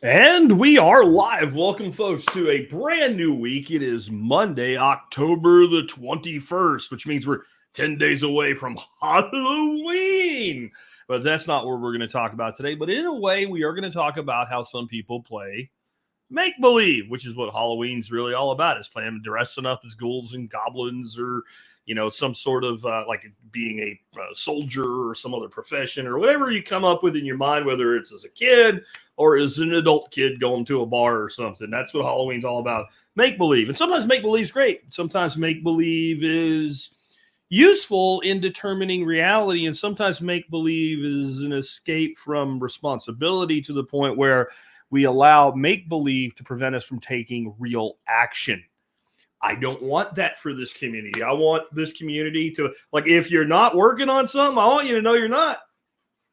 And we are live. Welcome, folks, to a brand new week. It is Monday, October the 21st, which means we're 10 days away from Halloween. But that's not what we're going to talk about today. But in a way, we are going to talk about how some people play make-believe, which is what Halloween's really all about, is playing dressing up as ghouls and goblins, or some sort of like being a soldier or some other profession or whatever you come up with in your mind, whether it's as a kid or as an adult kid going to a bar or something. That's what Halloween's all about. Make-believe. And sometimes make-believe's great. Sometimes make-believe is useful in determining reality, and sometimes make-believe is an escape from responsibility to the point where we allow make-believe to prevent us from taking real action. I don't want that for this community. I want this community to, like, if you're not working on something, I want you to know you're not.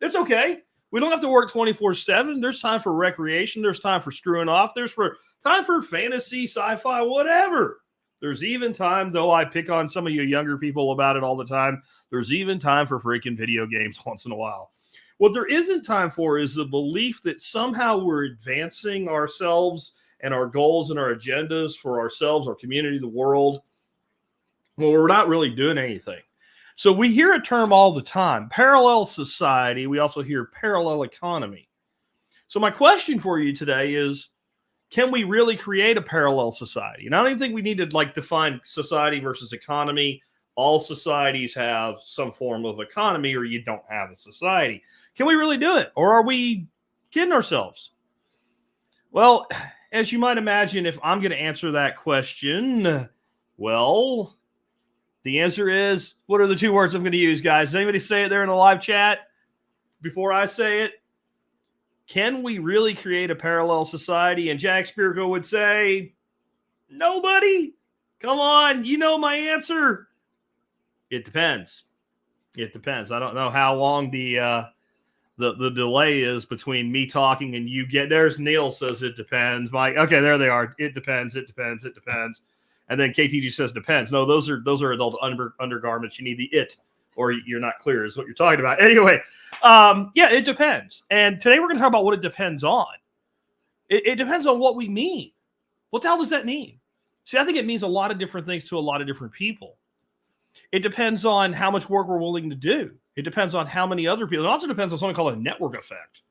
It's okay. We don't have to work 24/7. There's time for recreation. There's time for screwing off. There's time for fantasy, sci-fi, whatever. There's even time, though I pick on some of you younger people about it all the time, there's even time for freaking video games once in a while. What there isn't time for is the belief that somehow we're advancing ourselves and our goals and our agendas for ourselves, our community, the world. Well, we're not really doing anything. So we hear a term all the time, parallel society. We also hear parallel economy. So my question for you today is, can we really create a parallel society? And I don't even think we need to define society versus economy. All societies have some form of economy, or you don't have a society. Can we really do it? Or are we kidding ourselves? Well, as you might imagine, if I'm going to answer that question, well, the answer is, what are the two words I'm going to use, guys? Does anybody say it there in the live chat before I say it? Can we really create a parallel society? And Jack Spirko would say, nobody. Come on, you know my answer. It depends. It depends. I don't know how long the delay is between me talking and you get. There's Neil says it depends. Mike, okay, there they are. It depends. It depends. It depends. And then KTG says depends. No, those are adult undergarments. You need the it, or you're not clear is what you're talking about. Anyway, yeah, it depends. And today we're going to talk about what it depends on. It depends on what we mean. What the hell does that mean? See, I think it means a lot of different things to a lot of different people. It depends on how much work we're willing to do. It depends on how many other people. It also depends on something called a network effect.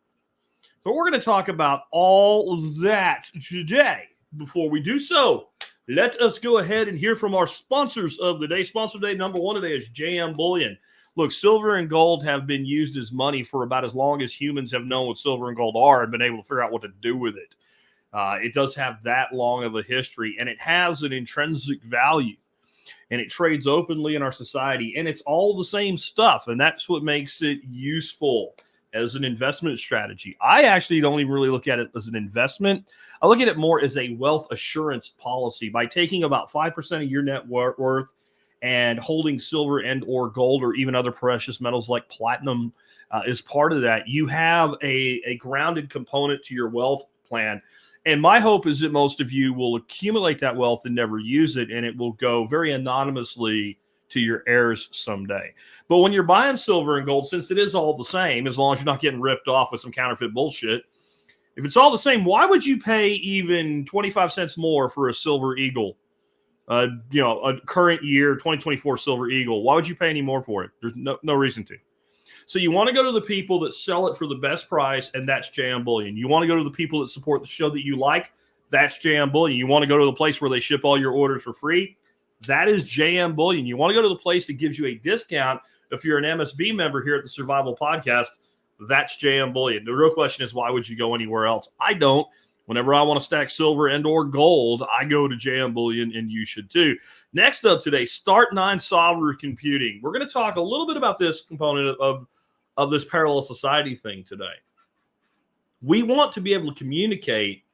So we're going to talk about all that today. Before we do so, let us go ahead and hear from our sponsors of the day. Sponsor day number one today is JM Bullion. Look, silver and gold have been used as money for about as long as humans have known what silver and gold are and been able to figure out what to do with it. It does have that long of a history, and it has an intrinsic value, and it trades openly in our society, and it's all the same stuff, and that's what makes it useful as an investment strategy. I actually don't even really look at it as an investment. I look at it more as a wealth assurance policy. By taking about 5% of your net worth and holding silver and or gold or even other precious metals like platinum as part of that, you have a grounded component to your wealth plan. And my hope is that most of you will accumulate that wealth and never use it, and it will go very anonymously to your heirs someday. But when you're buying silver and gold, since it is all the same, as long as you're not getting ripped off with some counterfeit bullshit, if it's all the same, why would you pay even 25 cents more for a silver eagle? A current year 2024 silver eagle. Why would you pay any more for it? There's no reason to. So you want to go to the people that sell it for the best price, and that's JM Bullion. You want to go to the people that support the show that you like, that's JM Bullion. You want to go to the place where they ship all your orders for free, that is JM Bullion. You want to go to the place that gives you a discount if you're an MSB member here at the Survival Podcast, that's JM Bullion. The real question is, why would you go anywhere else? I don't. Whenever I want to stack silver and or gold, I go to JM Bullion, and you should too. Next up today, Start9 Sovereign Computing. We're going to talk a little bit about this component of this parallel society thing today. We want to be able to communicate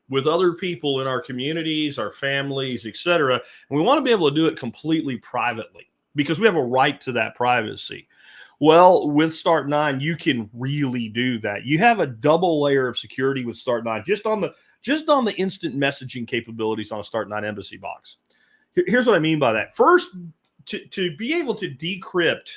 with other people in our communities, our families, etc. And we want to be able to do it completely privately because we have a right to that privacy. Well, with Start9, you can really do that. You have a double layer of security with Start9 just on the instant messaging capabilities on a Start9 embassy box. Here's what I mean by that. First, to be able to decrypt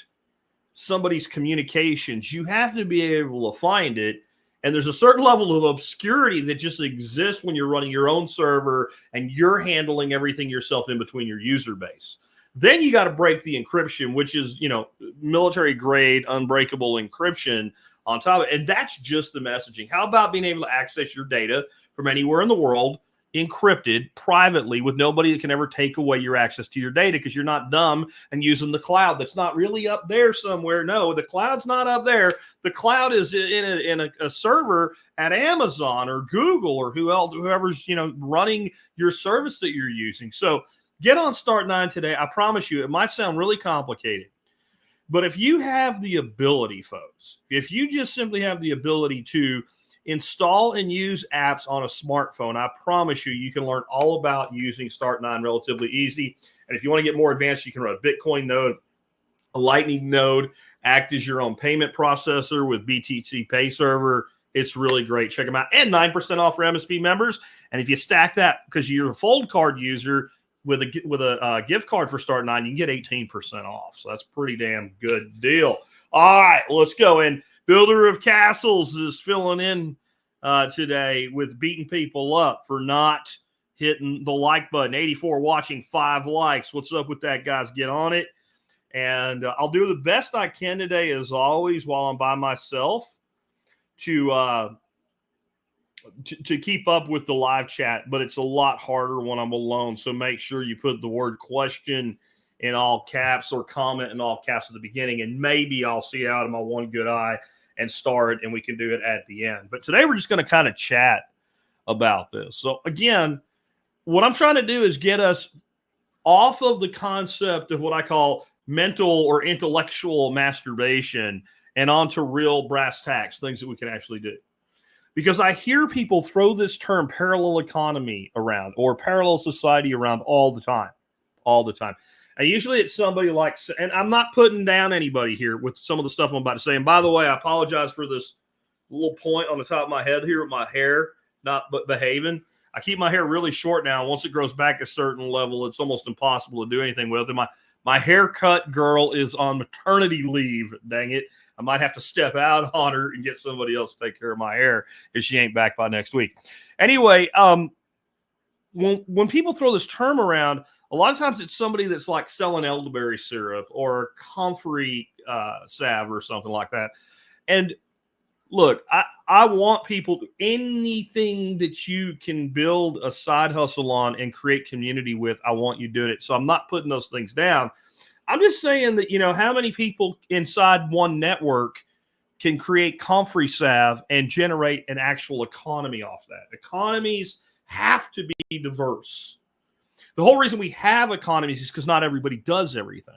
somebody's communications, you have to be able to find it And there's a certain level of obscurity that just exists when you're running your own server and you're handling everything yourself in between your user base. Then you got to break the encryption, which is, military grade unbreakable encryption on top of it. And that's just the messaging. How about being able to access your data from anywhere in the world, encrypted privately, with nobody that can ever take away your access to your data, because you're not dumb and using the cloud that's not really up there somewhere. No, the cloud's not up there. The cloud is in a server at Amazon or Google or whoever's running your service that you're using. So get on Start9 today. I promise you, it might sound really complicated, but if you have the ability, folks, if you just simply have the ability to install and use apps on a smartphone, I promise you can learn all about using Start9 relatively easy. And if you want to get more advanced, you can run a Bitcoin node, a Lightning node, act as your own payment processor with BTC Pay Server. It's really great. Check them out. And 9% off for MSP members. And if you stack that because you're a Fold card user with a gift card for Start9, you can get 18% off. So that's pretty damn good deal. All right, let's go. And Builder of Castles is filling in today with beating people up for not hitting the like button. 84 watching, 5 likes. What's up with that, guys? Get on it. And I'll do the best I can today, as always, while I'm by myself to keep up with the live chat. But it's a lot harder when I'm alone. So make sure you put the word question in all caps or comment in all caps at the beginning, and maybe I'll see out of my one good eye and start, and we can do it at the end. But today we're just going to kind of chat about this. So again, what I'm trying to do is get us off of the concept of what I call mental or intellectual masturbation and onto real brass tacks, things that we can actually do. Because I hear people throw this term parallel economy around or parallel society around all the time. And usually it's somebody like, and I'm not putting down anybody here with some of the stuff I'm about to say. And by the way, I apologize for this little point on the top of my head here with my hair not behaving. I keep my hair really short now. Once it grows back a certain level, it's almost impossible to do anything with it. My haircut girl is on maternity leave. Dang it. I might have to step out on her and get somebody else to take care of my hair if she ain't back by next week. Anyway, when people throw this term around, a lot of times it's somebody that's like selling elderberry syrup or comfrey salve or something like that. And look, I want people, anything that you can build a side hustle on and create community with, I want you doing it. So I'm not putting those things down. I'm just saying that, how many people inside one network can create comfrey salve and generate an actual economy off that? Economies have to be diverse. The whole reason we have economies is because not everybody does everything.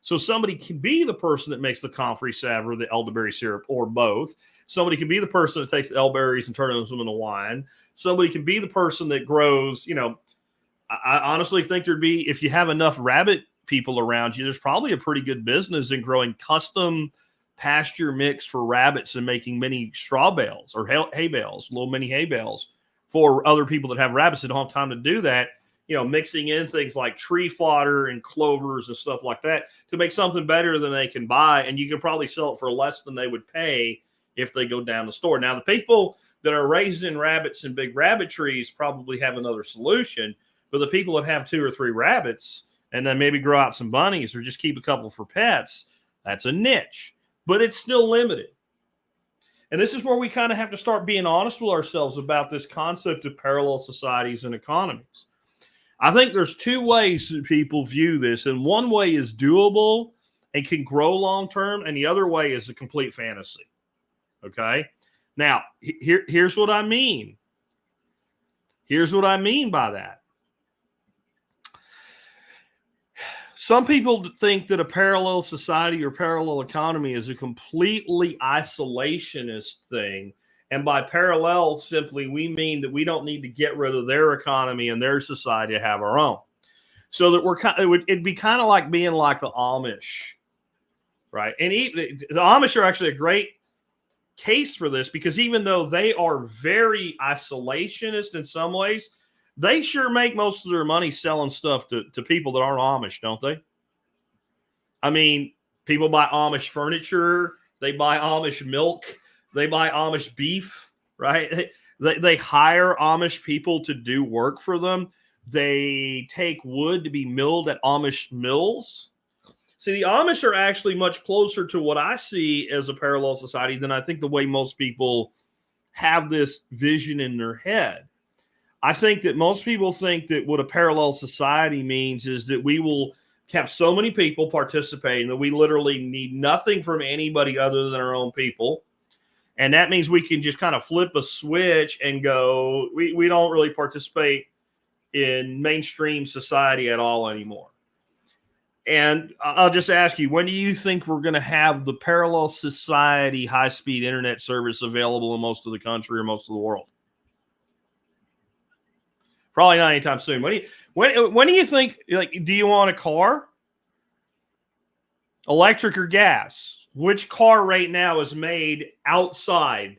So somebody can be the person that makes the comfrey salve or the elderberry syrup or both. Somebody can be the person that takes the elderberries and turns them into wine. Somebody can be the person that grows, I honestly think there'd be, if you have enough rabbit people around you, there's probably a pretty good business in growing custom pasture mix for rabbits and making mini straw bales or hay bales, little mini hay bales for other people that have rabbits that don't have time to do that. Mixing in things like tree fodder and clovers and stuff like that to make something better than they can buy. And you can probably sell it for less than they would pay if they go down the store. Now, the people that are raising rabbits in big rabbit trees probably have another solution. But the people that have 2 or 3 rabbits and then maybe grow out some bunnies or just keep a couple for pets, that's a niche. But it's still limited. And this is where we kind of have to start being honest with ourselves about this concept of parallel societies and economies. I think there's 2 ways that people view this, and one way is doable and can grow long term, and the other way is a complete fantasy. Okay? Now, here's what I mean. Here's what I mean by that. Some people think that a parallel society or parallel economy is a completely isolationist thing. And by parallel, simply, we mean that we don't need to get rid of their economy and their society to have our own. So that it'd be kind of like being like the Amish, right? And the Amish are actually a great case for this, because even though they are very isolationist in some ways, they sure make most of their money selling stuff to people that aren't Amish, don't they? I mean, people buy Amish furniture, they buy Amish milk, They buy Amish beef, right? They hire Amish people to do work for them. They take wood to be milled at Amish mills. See, the Amish are actually much closer to what I see as a parallel society than I think the way most people have this vision in their head. I think that most people think that what a parallel society means is that we will have so many people participating that we literally need nothing from anybody other than our own people. And that means we can just kind of flip a switch and go, we don't really participate in mainstream society at all anymore. And I'll just ask you, when do you think we're going to have the parallel society high-speed internet service available in most of the country or most of the world? Probably not anytime soon. When do you think, like, do you want a car? Electric or gas? Which car right now is made outside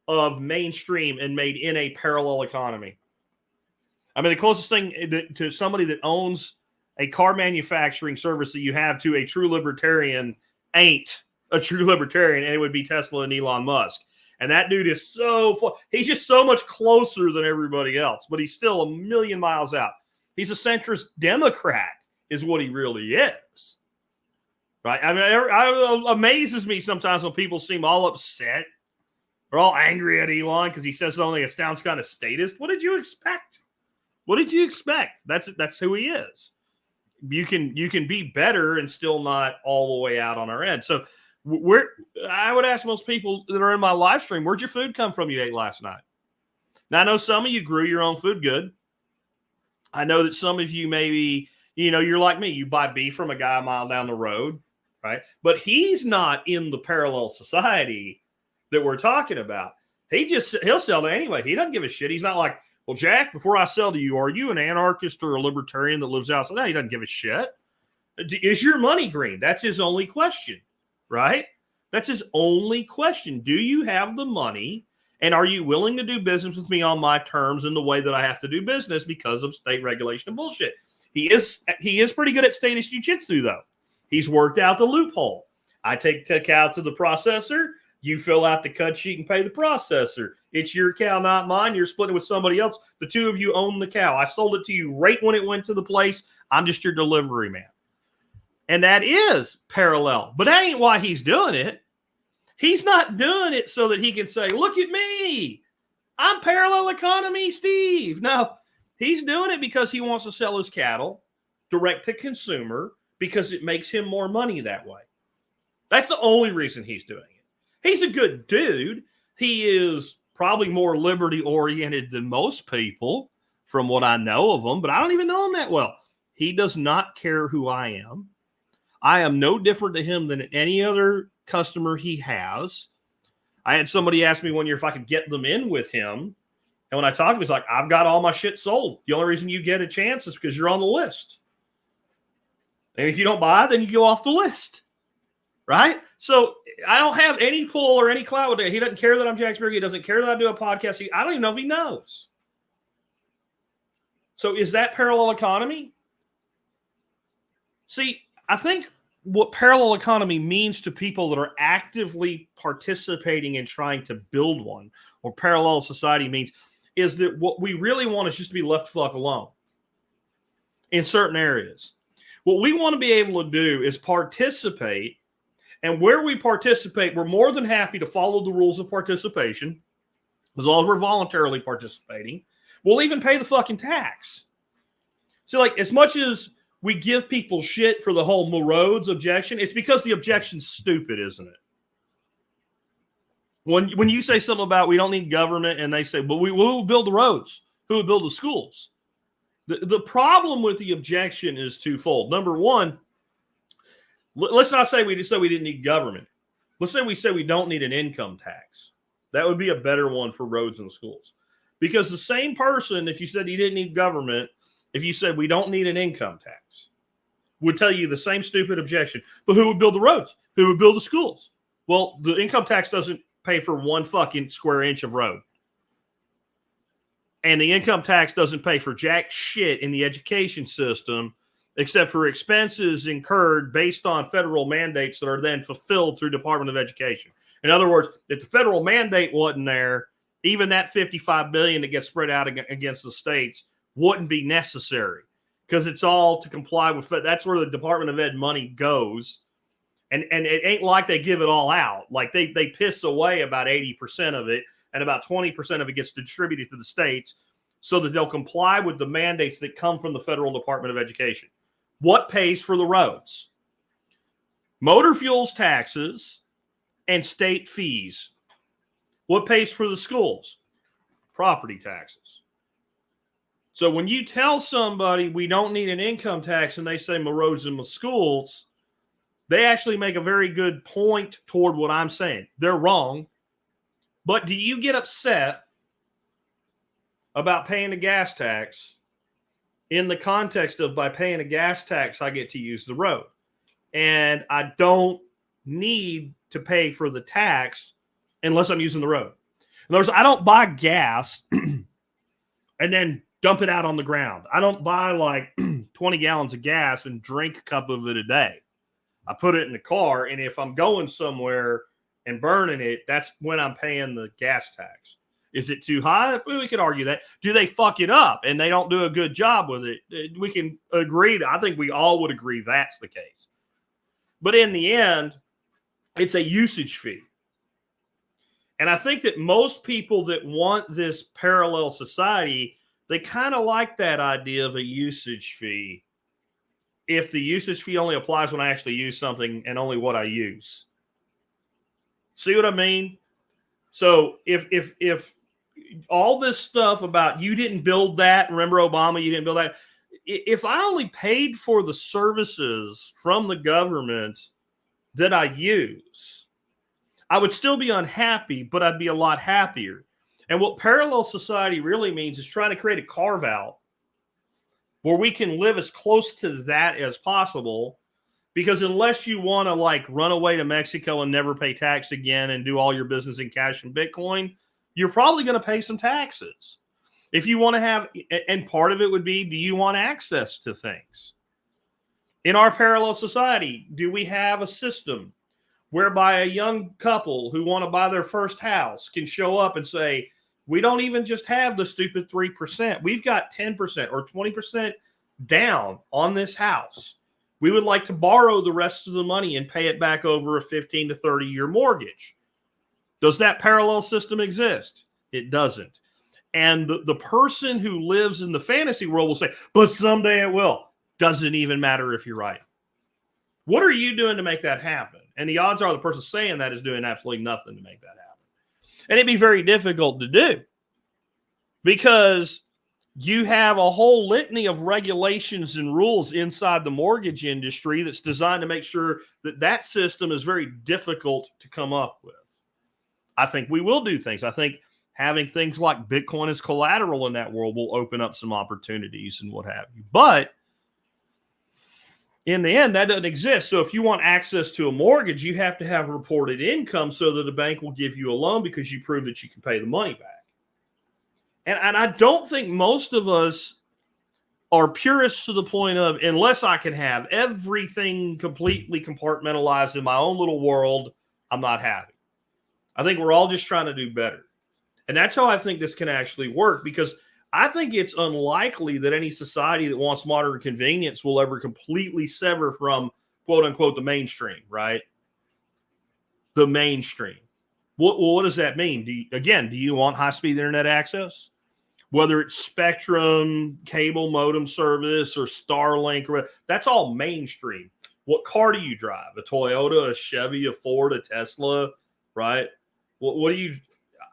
of mainstream and made in a parallel economy? I mean, the closest thing to somebody that owns a car manufacturing service that you have to a true libertarian ain't a true libertarian, and it would be Tesla and Elon Musk. And that dude is he's just so much closer than everybody else, but he's still a million miles out. He's a centrist Democrat is what he really is. Right? I mean, it amazes me sometimes when people seem all upset or all angry at Elon because he says something that sounds kind of statist. What did you expect? What did you expect? That's who he is. You can be better and still not all the way out on our end. So I would ask most people that are in my live stream, where'd your food come from you ate last night? Now, I know some of you grew your own food good. I know that some of you maybe, you're like me. You buy beef from a guy a mile down the road, right? But he's not in the parallel society that we're talking about. He'll sell to anyway. He doesn't give a shit. He's not like, well, Jack, before I sell to you, are you an anarchist or a libertarian that lives outside? No, he doesn't give a shit. Is your money green? That's his only question, right? That's his only question. Do you have the money, and are you willing to do business with me on my terms in the way that I have to do business because of state regulation and bullshit? He is pretty good at statist jiu-jitsu, though. He's worked out the loophole. I take cow to the processor. You fill out the cut sheet and pay the processor. It's your cow, not mine. You're splitting with somebody else. The two of you own the cow. I sold it to you right when it went to the place. I'm just your delivery man. And that is parallel. But that ain't why he's doing it. He's not doing it so that he can say, look at me. I'm parallel economy Steve. No, he's doing it because he wants to sell his cattle direct to consumer because it makes him more money that way. That's the only reason he's doing it. He's a good dude. He is probably more liberty-oriented than most people from what I know of him, but I don't even know him that well. He does not care who I am. I am no different to him than any other customer he has. I had somebody ask me one year if I could get them in with him. And when I talked to him, he's like, I've got all my shit sold. The only reason you get a chance is because you're on the list. And if you don't buy, then you go off the list. Right? So I don't have any pull or any clout with it. He doesn't care that I'm Jack Spear. He doesn't care that I do a podcast. I don't even know if he knows. So is that parallel economy? See, I think what parallel economy means to people that are actively participating in trying to build one, or parallel society means, is that what we really want is just to be left the fuck alone in certain areas. What we want to be able to do is participate. And where we participate, we're more than happy to follow the rules of participation, as long as we're voluntarily participating. We'll even pay the fucking tax. So, like, as much as we give people shit for the whole roads objection, it's because the objection's stupid, isn't it? When you say something about we don't need government, and they say, but we will build the roads. Who will build the schools? The problem with the objection is twofold. Number one, let's not say we didn't need government. Let's say we don't need an income tax. That would be a better one for roads and schools. Because the same person, if you said you didn't need government, if you said we don't need an income tax, would tell you the same stupid objection. But who would build the roads? Who would build the schools? Well, the income tax doesn't pay for one fucking square inch of road. And the income tax doesn't pay for jack shit in the education system, except for expenses incurred based on federal mandates that are then fulfilled through Department of Education. In other words, if the federal mandate wasn't there, even that $55 billion that gets spread out against the states wouldn't be necessary, because it's all to comply with. That's where the Department of Ed money goes. And it ain't like they give it all out. Like they piss away about 80% of it, and about 20% of it gets distributed to the states so that they'll comply with the mandates that come from the federal Department of Education. What pays for the roads? Motor fuels taxes and state fees. What pays for the schools? Property taxes. So when you tell somebody we don't need an income tax and they say my roads and my schools, they actually make a very good point toward what I'm saying. They're wrong. But do you get upset about paying a gas tax in the context of, by paying a gas tax, I get to use the road, and I don't need to pay for the tax unless I'm using the road? In other words, I don't buy gas and then dump it out on the ground. I don't buy like 20 gallons of gas and drink a cup of it a day. I put it in the car, and if I'm going somewhere and burning it, that's when I'm paying the gas tax. Is it too high? Well, we could argue that. Do they fuck it up and they don't do a good job with it? We can agree. I think we all would agree that's the case. But in the end, it's a usage fee. And I think that most people that want this parallel society, they kind of like that idea of a usage fee, if the usage fee only applies when I actually use something and only what I use. See what I mean? So if all this stuff about you didn't build that, remember Obama, you didn't build that. If I only paid for the services from the government that I use, I would still be unhappy, but I'd be a lot happier. And what parallel society really means is trying to create a carve out where we can live as close to that as possible. Because unless you want to like run away to Mexico and never pay tax again and do all your business in cash and Bitcoin, you're probably going to pay some taxes. If you want to have, and part of it would be, do you want access to things? In our parallel society, do we have a system whereby a young couple who want to buy their first house can show up and say, we don't even just have the stupid 3%. We've got 10% or 20% down on this house. We would like to borrow the rest of the money and pay it back over a 15 to 30 year mortgage. Does that parallel system exist? It doesn't. And the person who lives in the fantasy world will say, but someday it will. Doesn't even matter if you're right. What are you doing to make that happen? And the odds are the person saying that is doing absolutely nothing to make that happen. And it'd be very difficult to do because you have a whole litany of regulations and rules inside the mortgage industry that's designed to make sure that that system is very difficult to come up with. I think we will do things. I think having things like Bitcoin as collateral in that world will open up some opportunities and what have you. But in the end, that doesn't exist. So if you want access to a mortgage, you have to have reported income so that the bank will give you a loan because you prove that you can pay the money back. And I don't think most of us are purists to the point of, unless I can have everything completely compartmentalized in my own little world, I'm not happy. I think we're all just trying to do better. And that's how I think this can actually work, because I think it's unlikely that any society that wants modern convenience will ever completely sever from, quote unquote, the mainstream, right? The mainstream. What does that mean? Do you want high-speed internet access? Whether it's Spectrum, cable modem service, or Starlink, that's all mainstream. What car do you drive? A Toyota, a Chevy, a Ford, a Tesla, right? What do you...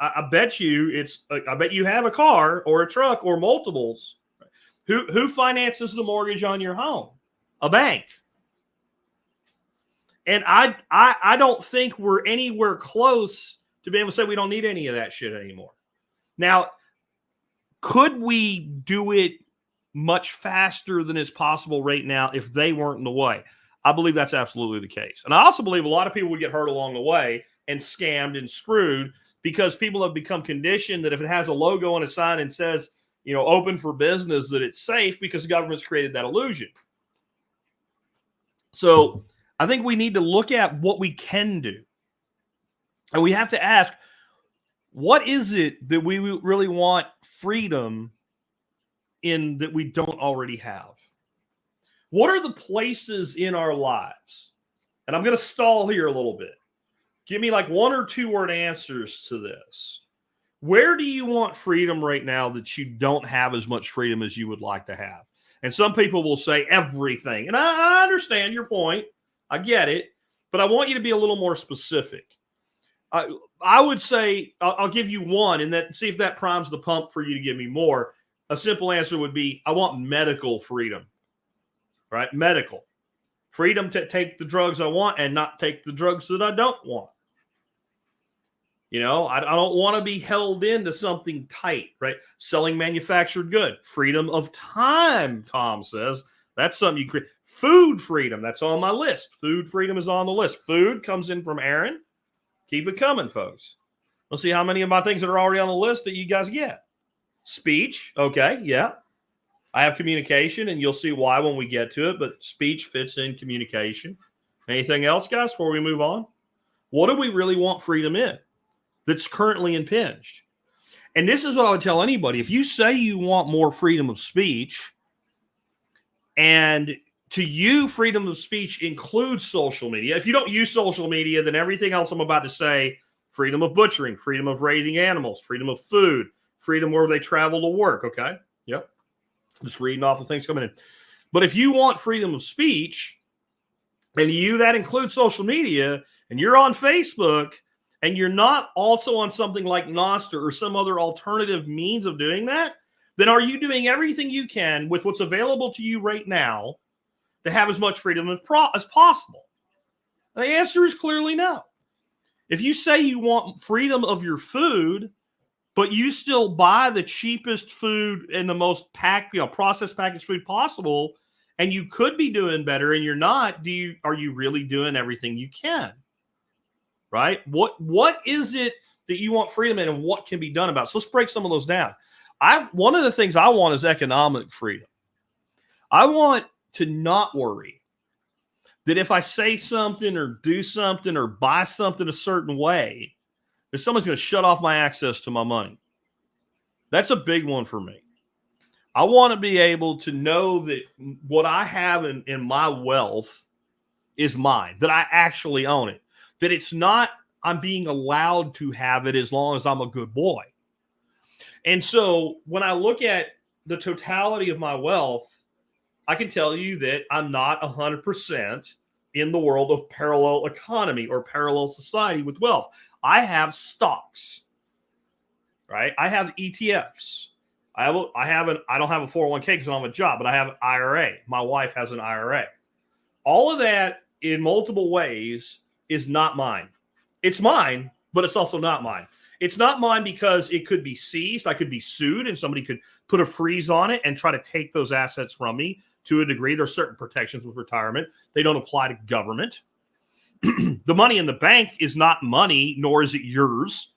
I bet you I bet you have a car or a truck or multiples. Who finances the mortgage on your home? A bank. And I don't think we're anywhere close to being able to say we don't need any of that shit anymore. Now, could we do it much faster than is possible right now if they weren't in the way? I believe that's absolutely the case. And I also believe a lot of people would get hurt along the way and scammed and screwed, because people have become conditioned that if it has a logo on a sign and says, open for business, that it's safe, because the government's created that illusion. So I think we need to look at what we can do. And we have to ask, what is it that we really want freedom in that we don't already have? What are the places in our lives? And I'm going to stall here a little bit. Give me like 1 or 2 word answers to this. Where do you want freedom right now that you don't have as much freedom as you would like to have? And some people will say everything. And I understand your point. I get it. But I want you to be a little more specific. I would say, I'll give you one and then see if that primes the pump for you to give me more. A simple answer would be, I want medical freedom, right? Medical freedom to take the drugs I want and not take the drugs that I don't want. You know, I don't want to be held into something tight, right? Selling manufactured good. Freedom of time, Tom says. That's something you create. Food freedom, that's on my list. Food freedom is on the list. Food comes in from Aaron. Keep it coming, folks. Let's see how many of my things that are already on the list that you guys get. Speech, okay, yeah. I have communication, and you'll see why when we get to it, but speech fits in communication. Anything else, guys, before we move on? What do we really want freedom in that's currently impinged? And this is what I would tell anybody. If you say you want more freedom of speech, and to you, freedom of speech includes social media. If you don't use social media, then everything else I'm about to say, freedom of butchering, freedom of raising animals, freedom of food, freedom where they travel to work, okay? Yep. Just reading off the things coming in. But if you want freedom of speech, and that includes social media, and you're on Facebook, and you're not also on something like Noster or some other alternative means of doing that, then are you doing everything you can with what's available to you right now to have as much freedom as possible? The answer is clearly no. If you say you want freedom of your food, but you still buy the cheapest food and the most processed packaged food possible, and you could be doing better and you're not, are you really doing everything you can? Right? What is it that you want freedom in and what can be done about it? So let's break some of those down. One of the things I want is economic freedom. I want to not worry that if I say something or do something or buy something a certain way, that someone's going to shut off my access to my money. That's a big one for me. I want to be able to know that what I have in my wealth is mine, that I actually own it, that it's not I'm being allowed to have it as long as I'm a good boy. And so when I look at the totality of my wealth, I can tell you that I'm not 100% in the world of parallel economy or parallel society with wealth. I have stocks, right? I have ETFs. I don't have a 401k because I don't have a job, but I have an IRA. My wife has an IRA. All of that in multiple ways is not mine. It's mine, but it's also not mine. It's not mine because it could be seized. I could be sued and somebody could put a freeze on it and try to take those assets from me to a degree. There are certain protections with retirement. They don't apply to government. The money in the bank is not money, nor is it yours.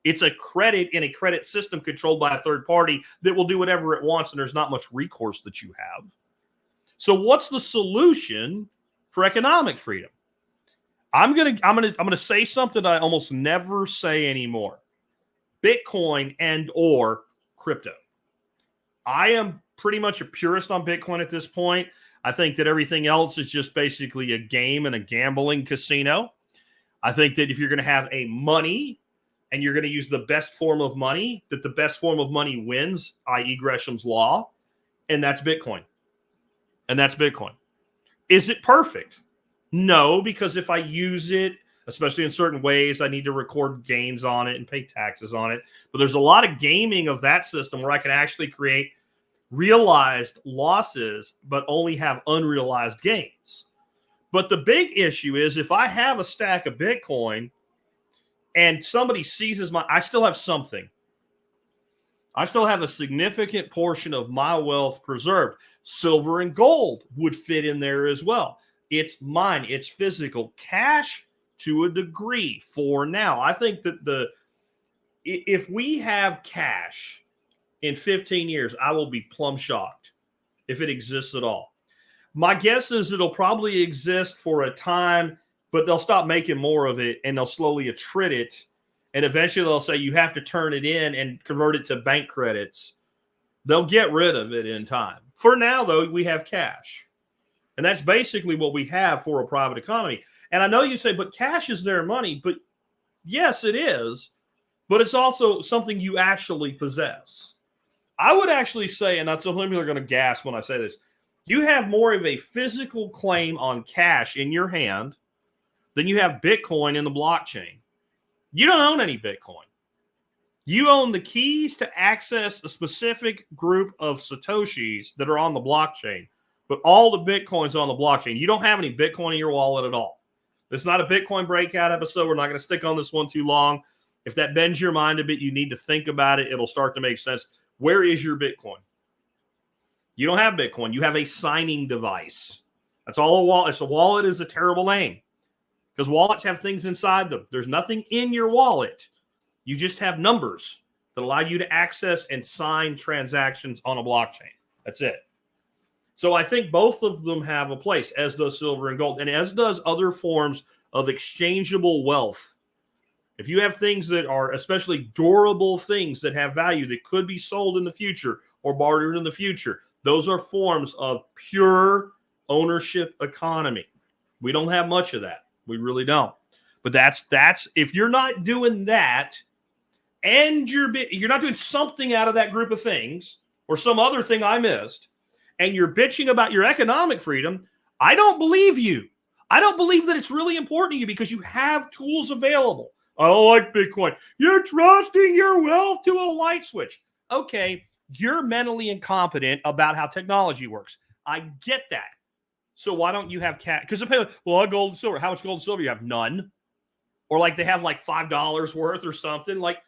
It's a credit in a credit system controlled by a third party that will do whatever it wants, and there's not much recourse that you have. So what's the solution for economic freedom? I'm gonna say something I almost never say anymore. Bitcoin and or crypto. I am pretty much a purist on Bitcoin at this point. I think that everything else is just basically a game and a gambling casino. I think that if you're going to have a money and you're going to use the best form of money, that the best form of money wins, i.e. Gresham's law, and that's Bitcoin. And that's Bitcoin. Is it perfect? No, because if I use it, especially in certain ways, I need to record gains on it and pay taxes on it. But there's a lot of gaming of that system where I can actually create realized losses, but only have unrealized gains. But the big issue is if I have a stack of Bitcoin and somebody seizes I still have something. I still have a significant portion of my wealth preserved. Silver and gold would fit in there as well. It's mine. It's physical. Cash to a degree for now. I think that if we have cash in 15 years, I will be plumb shocked if it exists at all. My guess is it'll probably exist for a time but they'll stop making more of it and they'll slowly attrit it. And eventually they'll say you have to turn it in and convert it to bank credits. They'll get rid of it in time. For now, though, we have cash. And that's basically what we have for a private economy. And I know you say, but cash is their money. But yes, it is. But it's also something you actually possess. I would actually say, and some people are going to gasp when I say this, you have more of a physical claim on cash in your hand than you have Bitcoin in the blockchain. You don't own any Bitcoin. You own the keys to access a specific group of Satoshis that are on the blockchain, but all the Bitcoin's on the blockchain. You don't have any Bitcoin in your wallet at all. It's not a Bitcoin breakout episode. We're not going to stick on this one too long. If that bends your mind a bit, you need to think about it. It'll start to make sense. Where is your Bitcoin? You don't have Bitcoin. You have a signing device. That's all a wallet. It's a wallet is a terrible name because wallets have things inside them. There's nothing in your wallet. You just have numbers that allow you to access and sign transactions on a blockchain. That's it. So I think both of them have a place, as does silver and gold, and as does other forms of exchangeable wealth. If you have things that are especially durable things that have value that could be sold in the future or bartered in the future, those are forms of pure ownership economy. We don't have much of that. We really don't. But that's if you're not doing that and you're not doing something out of that group of things or some other thing I missed, and you're bitching about your economic freedom, I don't believe you. I don't believe that it's really important to you because you have tools available. I don't like Bitcoin. You're trusting your wealth to a light switch. Okay, you're mentally incompetent about how technology works. I get that. So why don't you have cash? Because well, gold and silver. How much gold and silver you have? None. Or like they have like $5 worth or something. Like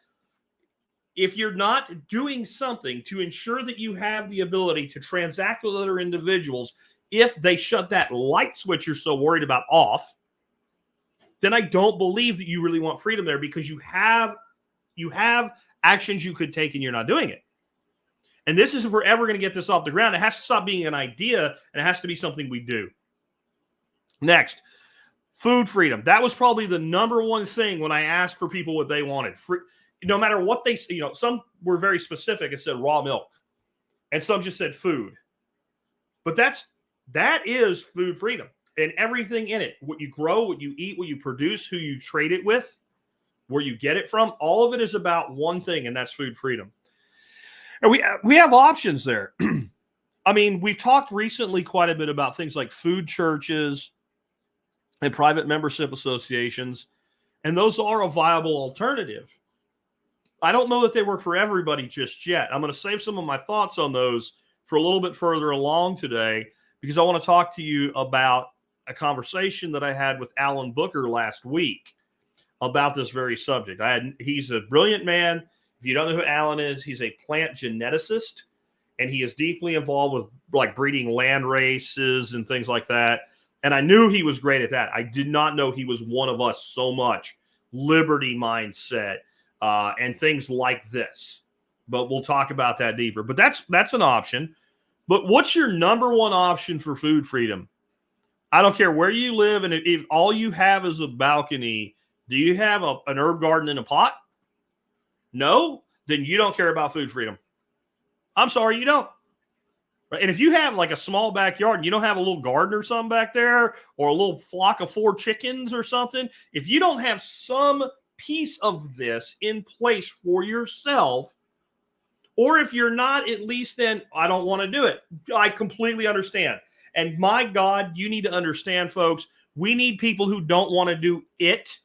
if you're not doing something to ensure that you have the ability to transact with other individuals, if they shut that light switch you're so worried about off, then I don't believe that you really want freedom there because you have actions you could take and you're not doing it. And this is if we're ever going to get this off the ground. It has to stop being an idea and it has to be something we do. Next, food freedom. That was probably the number one thing when I asked for people what they wanted. No matter what they, some were very specific and said raw milk, and some just said food. But that is food freedom and everything in it. What you grow, what you eat, what you produce, who you trade it with, where you get it from. All of it is about one thing, and that's food freedom. And we have options there. I mean, we've talked recently quite a bit about things like food churches and private membership associations, and those are a viable alternative. I don't know that they work for everybody just yet. I'm going to save some of my thoughts on those for a little bit further along today because I want to talk to you about a conversation that I had with Alan Booker last week about this very subject. He's a brilliant man. If you don't know who Alan is, he's a plant geneticist, and he is deeply involved with like breeding land races and things like that. And I knew he was great at that. I did not know he was one of us so much. Liberty mindset and things like this. But we'll talk about that deeper. But that's an option. But what's your number one option for food freedom? I don't care where you live, and if all you have is a balcony, do you have an herb garden in a pot? No? Then you don't care about food freedom. I'm sorry, you don't. Right? And if you have like a small backyard and you don't have a little garden or something back there or a little flock of 4 chickens or something, if you don't have some piece of this in place for yourself, or if you're not, at least then I don't want to do it. I completely understand. And my God, you need to understand, folks, we need people who don't want to do it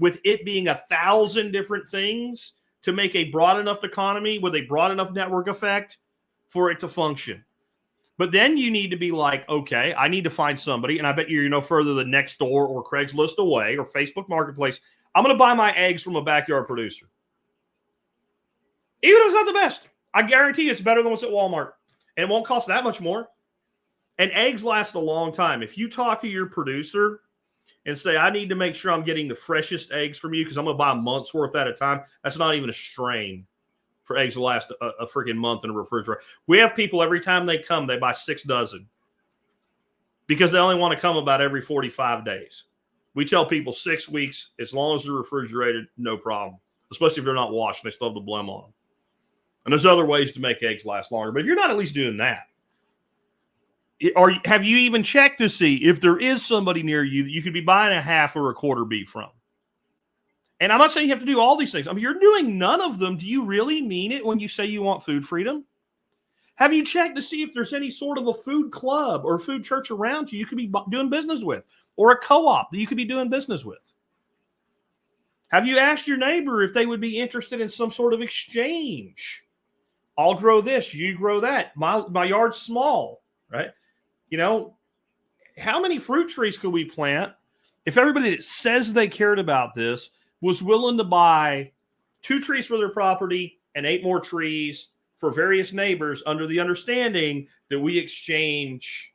with it being 1,000 different things to make a broad enough economy with a broad enough network effect for it to function. But then you need to be like, okay, I need to find somebody, and I bet you're no further than Nextdoor or Craigslist away or Facebook Marketplace. I'm going to buy my eggs from a backyard producer. Even if it's not the best, I guarantee you it's better than what's at Walmart. And it won't cost that much more. And eggs last a long time. If you talk to your producer and say, I need to make sure I'm getting the freshest eggs from you because I'm going to buy a month's worth at a time, that's not even a strain for eggs to last a freaking month in a refrigerator. We have people, every time they come, they buy 6 dozen because they only want to come about every 45 days. We tell people 6 weeks, as long as they're refrigerated, no problem. Especially if they're not washed and they still have the blem on them. And there's other ways to make eggs last longer. But if you're not at least doing that, have you even checked to see if there is somebody near you that you could be buying a half or a quarter beef from? And I'm not saying you have to do all these things. I mean, you're doing none of them. Do you really mean it when you say you want food freedom? Have you checked to see if there's any sort of a food club or food church around you could be doing business with, or a co-op that you could be doing business with? Have you asked your neighbor if they would be interested in some sort of exchange? I'll grow this, you grow that. My yard's small, right? You know, how many fruit trees could we plant if everybody that says they cared about this was willing to buy 2 trees for their property and 8 more trees for various neighbors under the understanding that we exchange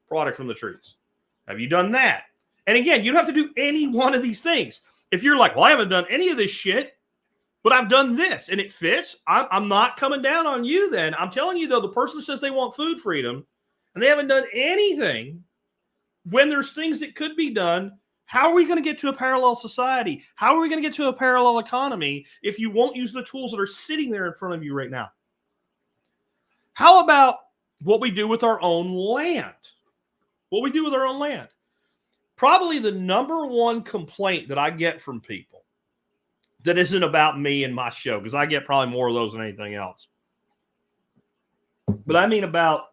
product from the trees? Have you done that? And again, you don't have to do any one of these things. If you're like, well, I haven't done any of this shit, but I've done this and it fits, I'm not coming down on you then. I'm telling you, though, the person says they want food freedom and they haven't done anything when there's things that could be done. How are we going to get to a parallel society? How are we going to get to a parallel economy if you won't use the tools that are sitting there in front of you right now? How about what we do with our own land? What we do with our own land? Probably the number one complaint that I get from people that isn't about me and my show, because I get probably more of those than anything else. But I mean about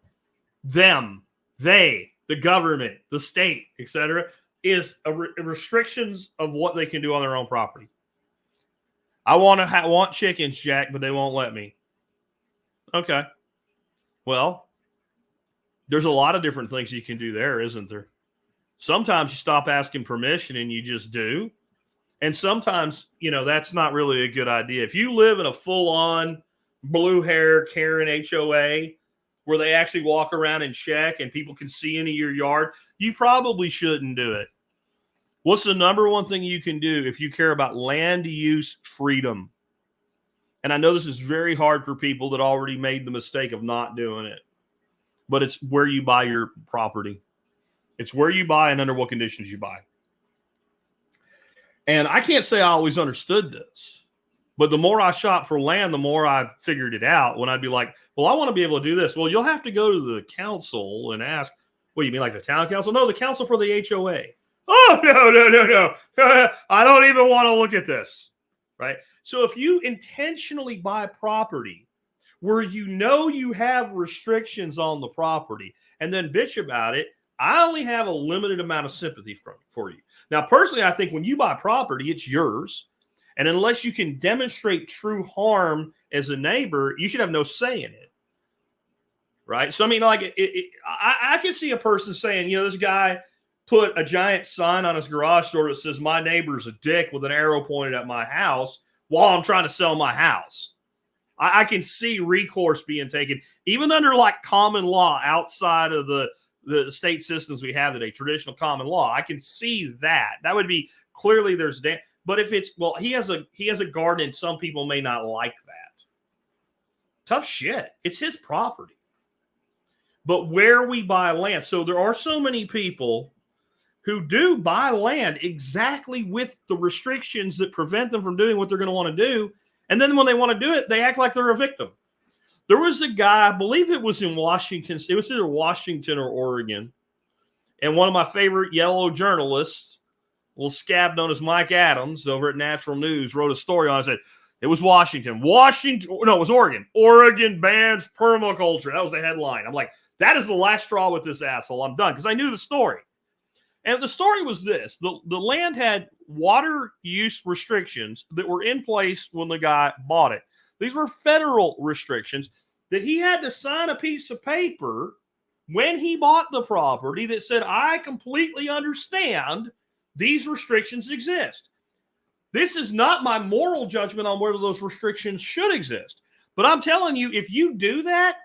them, they, the government, the state, etc., is restrictions of what they can do on their own property. I want chickens, Jack, but they won't let me. Okay. Well, there's a lot of different things you can do there, isn't there? Sometimes you stop asking permission and you just do. And sometimes, you know, that's not really a good idea. If you live in a full-on blue hair Karen HOA where they actually walk around and check and people can see into your yard, you probably shouldn't do it. What's the number one thing you can do if you care about land use freedom? And I know this is very hard for people that already made the mistake of not doing it, but it's where you buy your property. It's where you buy and under what conditions you buy. And I can't say I always understood this, but the more I shop for land, the more I figured it out when I'd be like, well, I want to be able to do this. Well, you'll have to go to the council and ask, what, you mean like the town council? No, the council for the HOA. Oh, no. I don't even want to look at this, right? So if you intentionally buy property where you know you have restrictions on the property and then bitch about it, I only have a limited amount of sympathy for you. Now, personally, I think when you buy property, it's yours. And unless you can demonstrate true harm as a neighbor, you should have no say in it. Right? So, I mean, like, I can see a person saying, you know, this guy put a giant sign on his garage door that says, my neighbor's a dick with an arrow pointed at my house while I'm trying to sell my house. I can see recourse being taken, even under like common law outside of the state systems we have today, traditional common law. I can see that. That would be clearly there's but if it's, well, he has a garden and some people may not like that. Tough shit. It's his property. But where we buy land, so there are so many people who do buy land exactly with the restrictions that prevent them from doing what they're going to want to do. And then when they want to do it, they act like they're a victim. There was a guy, I believe it was in Washington. It was either Washington or Oregon. And one of my favorite yellow journalists, a little scab known as Mike Adams over at Natural News, wrote a story on it. Said it was Washington. No, it was Oregon. Oregon bans permaculture. That was the headline. I'm like, that is the last straw with this asshole. I'm done, because I knew the story. And the story was this. The land had water use restrictions that were in place when the guy bought it. These were federal restrictions that he had to sign a piece of paper when he bought the property that said, I completely understand these restrictions exist. This is not my moral judgment on whether those restrictions should exist. But I'm telling you, if you do that,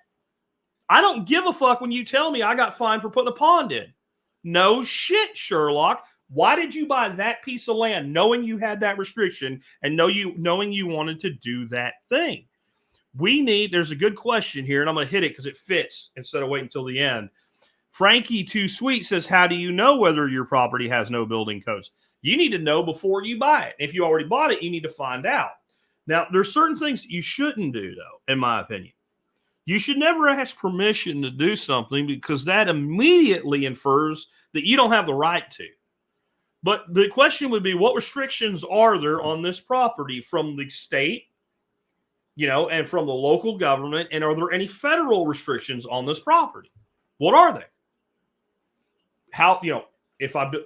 I don't give a fuck when you tell me I got fined for putting a pond in. No shit, Sherlock. Why did you buy that piece of land knowing you had that restriction and knowing you wanted to do that thing? There's a good question here, and I'm going to hit it because it fits instead of waiting until the end. Frankie Too Sweet says, how do you know whether your property has no building codes? You need to know before you buy it. If you already bought it, you need to find out. Now, there's certain things you shouldn't do, though, in my opinion. You should never ask permission to do something because that immediately infers that you don't have the right to. But the question would be, what restrictions are there on this property from the state, and from the local government? And are there any federal restrictions on this property? What are they? How,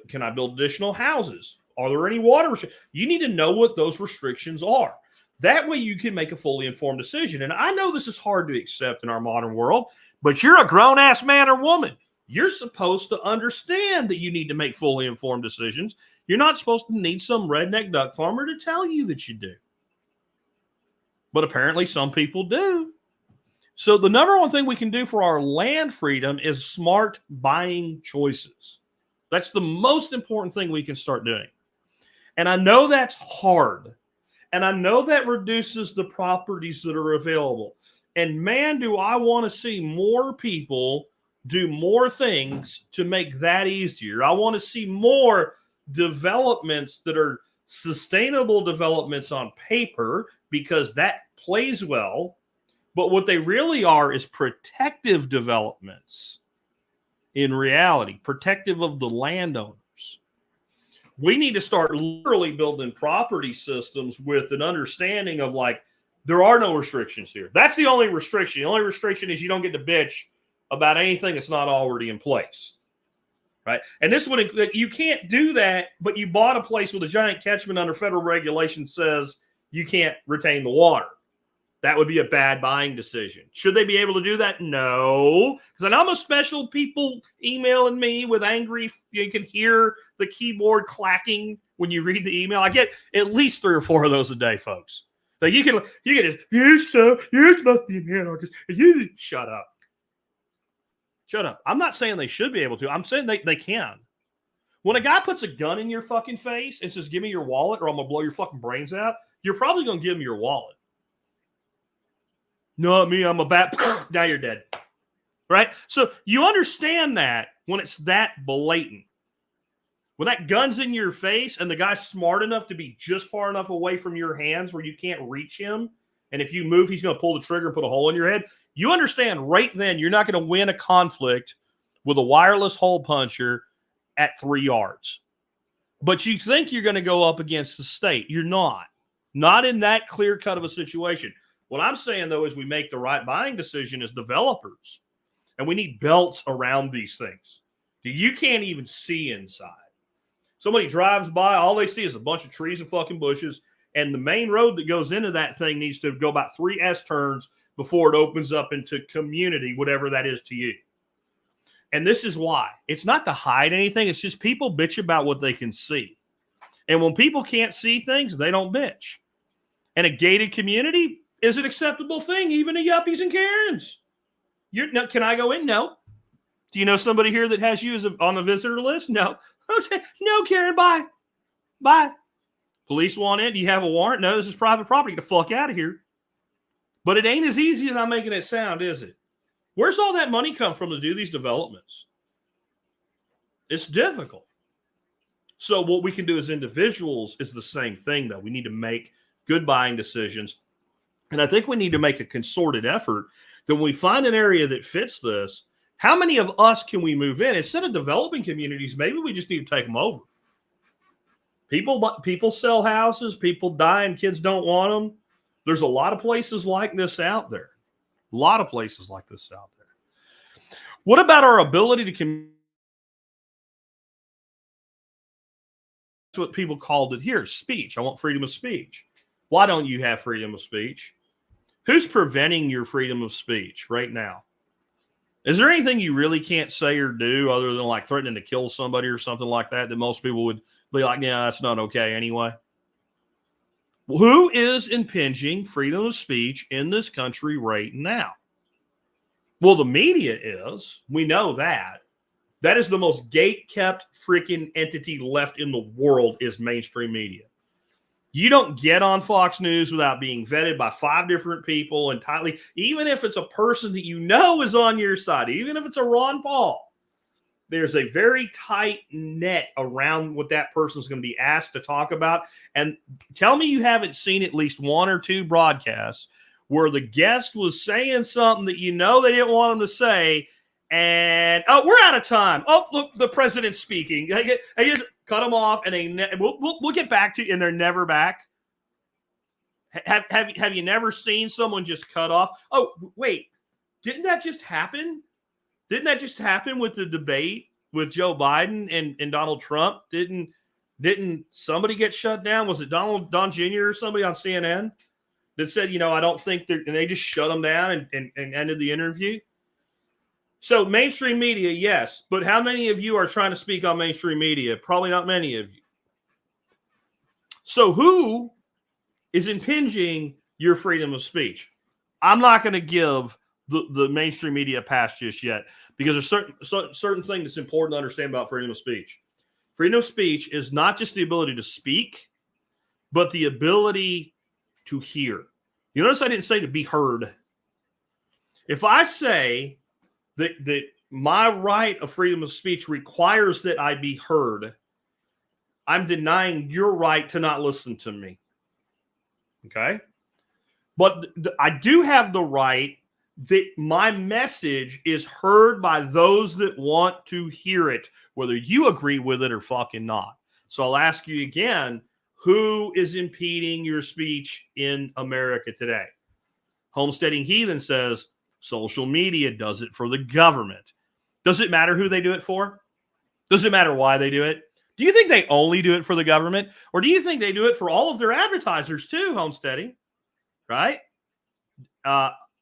can I build additional houses? Are there any water restrictions? You need to know what those restrictions are. That way you can make a fully informed decision. And I know this is hard to accept in our modern world, but you're a grown-ass man or woman. You're supposed to understand that you need to make fully informed decisions. You're not supposed to need some redneck duck farmer to tell you that you do. But apparently some people do. So the number one thing we can do for our land freedom is smart buying choices. That's the most important thing we can start doing. And I know that's hard. And I know that reduces the properties that are available. And man, do I want to see more people do more things to make that easier. I want to see more developments that are sustainable developments on paper because that plays well. But what they really are is protective developments in reality, protective of the landowners. We need to start literally building property systems with an understanding of there are no restrictions here. That's the only restriction. The only restriction is you don't get to bitch about anything that's not already in place. Right? And this would, you can't do that, but you bought a place with a giant catchment under federal regulation says you can't retain the water. That would be a bad buying decision. Should they be able to do that? No. Because I know I'm special people emailing me with angry, you can hear the keyboard clacking when you read the email. I get at least 3 or 4 of those a day, folks. So you can just, you're supposed to be an anarchist. Shut up. Shut up. I'm not saying they should be able to. I'm saying they can. When a guy puts a gun in your fucking face and says, give me your wallet or I'm going to blow your fucking brains out, you're probably going to give him your wallet. Not me, I'm a bat. Now you're dead. Right? So you understand that when it's that blatant. When that gun's in your face and the guy's smart enough to be just far enough away from your hands where you can't reach him, and if you move, he's going to pull the trigger and put a hole in your head, you understand right then you're not going to win a conflict with a wireless hole puncher at 3 yards. But you think you're going to go up against the state. You're not. Not in that clear cut of a situation. What I'm saying, though, is we make the right buying decision as developers. And we need belts around these things. You can't even see inside. Somebody drives by, all they see is a bunch of trees and fucking bushes. And the main road that goes into that thing needs to go about 3 S-turns before it opens up into community, whatever that is to you. And this is why. It's not to hide anything. It's just people bitch about what they can see. And when people can't see things, they don't bitch. And a gated community is an acceptable thing, even to yuppies and Karens. No, can I go in? No. Do you know somebody here that has you on the visitor list? No. Okay. No, Karen, bye. Bye. Police want in. Do you have a warrant? No, this is private property. Get the fuck out of here. But it ain't as easy as I'm making it sound, is it? Where's all that money come from to do these developments? It's difficult. So what we can do as individuals is the same thing, though. We need to make good buying decisions. And I think we need to make a concerted effort that when we find an area that fits this, how many of us can we move in? Instead of developing communities, maybe we just need to take them over. People sell houses, people die, and kids don't want them. There's a lot of places like this out there. A lot of places like this out there. What about our ability to communicate? That's what people called it here, speech. I want freedom of speech. Why don't you have freedom of speech? Who's preventing your freedom of speech right now? Is there anything you really can't say or do other than like threatening to kill somebody or something like that most people would be like, yeah, that's not okay anyway? Who is impinging freedom of speech in this country right now? Well, the media is. We know that. That is the most gate-kept freaking entity left in the world is mainstream media. You don't get on Fox News without being vetted by 5 different people entirely, even if it's a person that you know is on your side, even if it's a Ron Paul. there's a very tight net around what that person's going to be asked to talk about. And tell me you haven't seen at least one or two broadcasts where the guest was saying something that you know they didn't want them to say, and we're out of time. Oh, look, the president's speaking. They just cut them off, and we'll get back to you, and they're never back. Have you never seen someone just cut off? Oh, wait, didn't that just happen? Didn't that just happen with the debate with Joe Biden and Donald Trump? Didn't somebody get shut down? Was it Don Jr. or somebody on CNN that said, I don't think and they just shut them down and ended the interview? So mainstream media, yes. But how many of you are trying to speak on mainstream media? Probably not many of you. So who is impinging your freedom of speech? I'm not going to give the mainstream media a pass just yet, because there's certain thing that's important to understand about freedom of speech. Freedom of speech is not just the ability to speak, but the ability to hear. You notice I didn't say to be heard. If I say that my right of freedom of speech requires that I be heard, I'm denying your right to not listen to me. Okay? But I do have the right that my message is heard by those that want to hear it, whether you agree with it or fucking not. So I'll ask you again, who is impeding your speech in America today? Homesteading Heathen says social media does it for the government. Does it matter who they do it for? Does it matter why they do it? Do you think they only do it for the government? Or do you think they do it for all of their advertisers too, Homesteading? Right?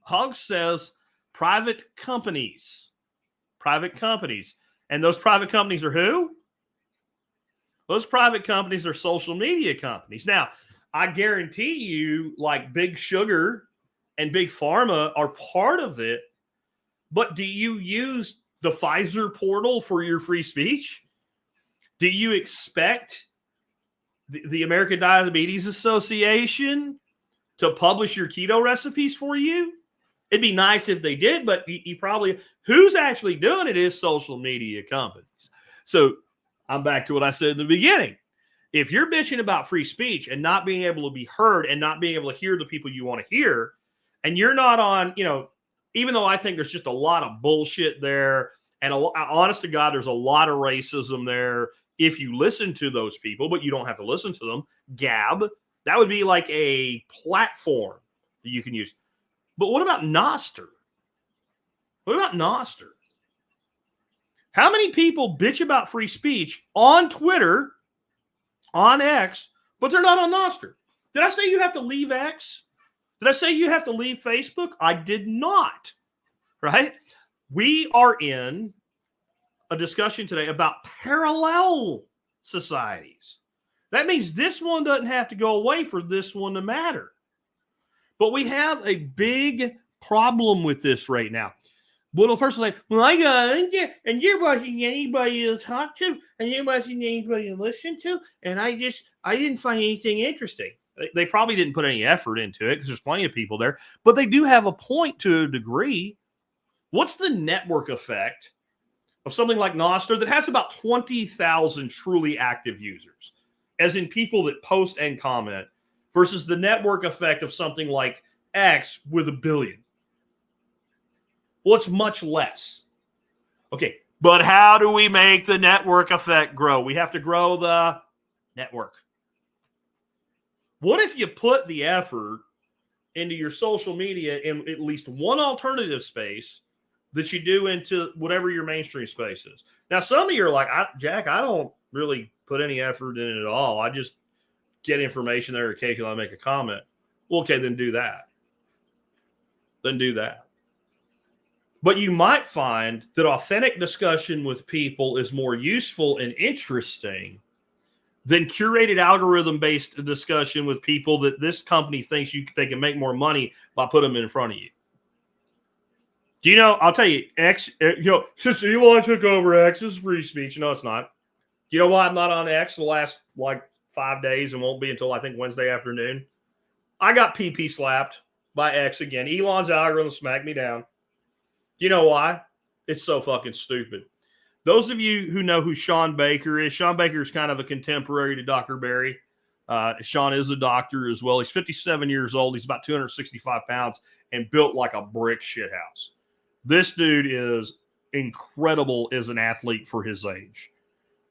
Huggs says private companies. Private companies. And those private companies are who? Those private companies are social media companies. Now, I guarantee you, like Big Sugar and Big Pharma are part of it. But do you use the Pfizer portal for your free speech? Do you expect the American Diabetes Association to publish your keto recipes for you? It'd be nice if they did, but you probably, who's actually doing it is social media companies. So I'm back to what I said in the beginning. If you're bitching about free speech and not being able to be heard and not being able to hear the people you want to hear, and you're not on, even though I think there's just a lot of bullshit there, and honest to God, there's a lot of racism there if you listen to those people, but you don't have to listen to them. Gab, that would be like a platform that you can use. But what about Noster? What about Noster? How many people bitch about free speech on Twitter, on X, but they're not on Noster? Did I say you have to leave X? Did I say you have to leave Facebook? I did not. Right? We are in a discussion today about parallel societies. That means this one doesn't have to go away for this one to matter. But we have a big problem with this right now. Little person like, well, I got it, and you're watching anybody to talk to, and you're watching anybody to listen to, and I didn't find anything interesting. They probably didn't put any effort into it because there's plenty of people there, but they do have a point to a degree. What's the network effect of something like Noster that has about 20,000 truly active users, as in people that post and comment, versus the network effect of something like X with 1 billion? Well, it's much less. Okay, but how do we make the network effect grow? We have to grow the network. What if you put the effort into your social media in at least one alternative space that you do into whatever your mainstream space is? Now, some of you are like, Jack, I don't really put any effort in it at all. I just get information there. Occasionally I make a comment. Well, okay, then do that. Then do that. But you might find that authentic discussion with people is more useful and interesting than curated algorithm-based discussion with people that this company thinks they can make more money by putting them in front of you. Do you know, I'll tell you, X, since Elon took over, X is free speech. No, it's not. You know why I'm not on X the last, 5 days and won't be until, I think, Wednesday afternoon? I got PP slapped by X again. Elon's algorithm smacked me down. Do you know why? It's so fucking stupid. Those of you who know who Sean Baker is, Sean Baker is kind of a contemporary to Dr. Berry. Sean is a doctor as well. He's 57 years old. He's about 265 pounds and built like a brick shithouse. This dude is incredible as an athlete for his age.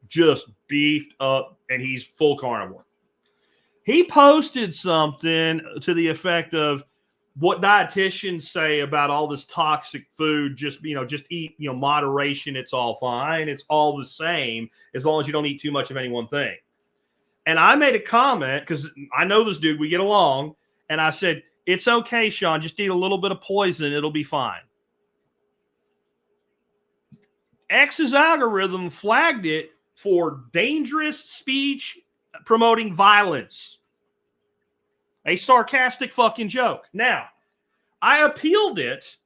Just beefed up, and he's full carnivore. He posted something to the effect of what dietitians say about all this toxic food. Just eat, moderation. It's all fine. It's all the same as long as you don't eat too much of any one thing. And I made a comment because I know this dude. We get along. And I said, it's okay, Sean. Just eat a little bit of poison. It'll be fine. X's algorithm flagged it for dangerous speech promoting violence. A sarcastic fucking joke. Now, I appealed it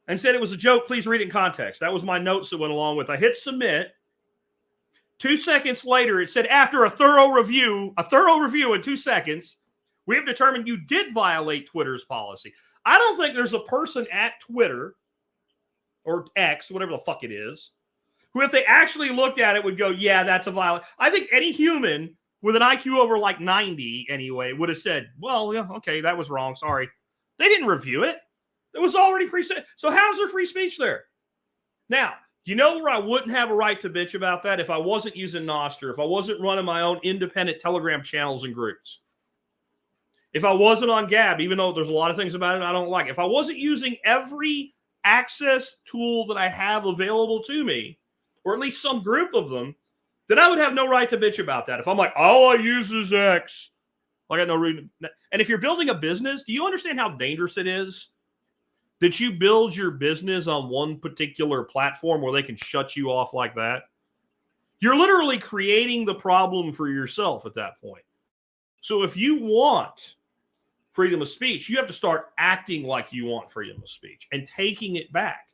and said it was a joke. Please read it in context. That was my notes that went along with it. I hit submit. 2 seconds later, it said, after a thorough review in 2 seconds, we have determined you did violate Twitter's policy. I don't think there's a person at Twitter or X, whatever the fuck it is, who, if they actually looked at it, would go, yeah, that's a violation. I think any human with an IQ over like 90 anyway would have said, well, yeah, okay, that was wrong. Sorry. They didn't review it. It was already preset. So how's there free speech there? Now, you know where I wouldn't have a right to bitch about that? If I wasn't using Noster, if I wasn't running my own independent Telegram channels and groups, if I wasn't on Gab, even though there's a lot of things about it I don't like, if I wasn't using every access tool that I have available to me, or at least some group of them, then I would have no right to bitch about that. If I'm like, all I use is X, I got no reason. And if you're building a business, do you understand how dangerous it is that you build your business on one particular platform where they can shut you off like that? You're literally creating the problem for yourself at that point. So if you want freedom of speech, you have to start acting like you want freedom of speech and taking it back.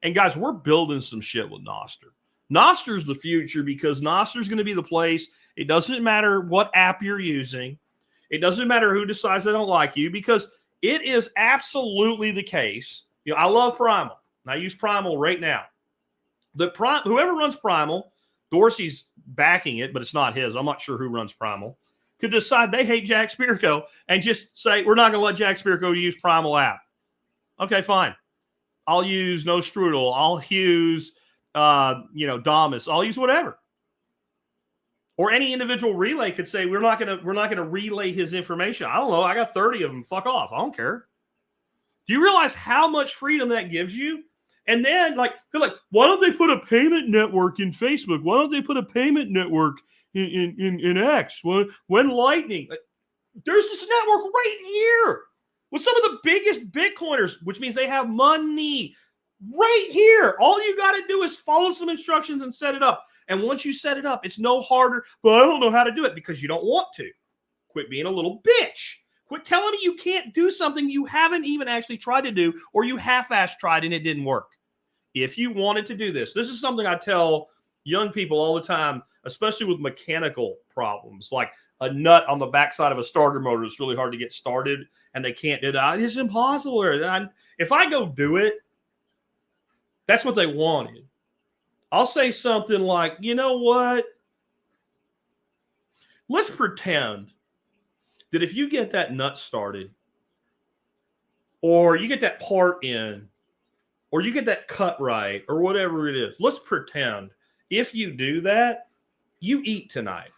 And guys, we're building some shit with Noster. Noster's the future because Noster's going to be the place. It doesn't matter what app you're using. It doesn't matter who decides they don't like you, because it is absolutely the case. I love Primal, and I use Primal right now. Whoever runs Primal, Dorsey's backing it, but it's not his. I'm not sure who runs Primal. Could decide they hate Jack Spirko and just say, we're not going to let Jack Spirko use Primal app. Okay, fine. I'll use No Strudel. I'll use Damas. I'll use whatever. Or any individual relay could say, we're not gonna relay his information. I don't know. I got 30 of them. Fuck off. I don't care. Do you realize how much freedom that gives you? And then they're like, why don't they put a payment network in Facebook? Why don't they put a payment network in X? When Lightning? There's this network right here with some of the biggest Bitcoiners, which means they have money right here. All you got to do is follow some instructions and set it up. And once you set it up, it's no harder. But I don't know how to do it, because you don't want to. Quit being a little bitch. Quit telling me you can't do something you haven't even actually tried to do, or you half-assed tried and it didn't work. If you wanted to do this is something I tell young people all the time, especially with mechanical problems, like a nut on the backside of a starter motor is really hard to get started and they can't do that. It's impossible. If I go do it, that's what they wanted. I'll say something like, you know what? Let's pretend that if you get that nut started, or you get that part in, or you get that cut right, or whatever it is, let's pretend if you do that, you eat tonight.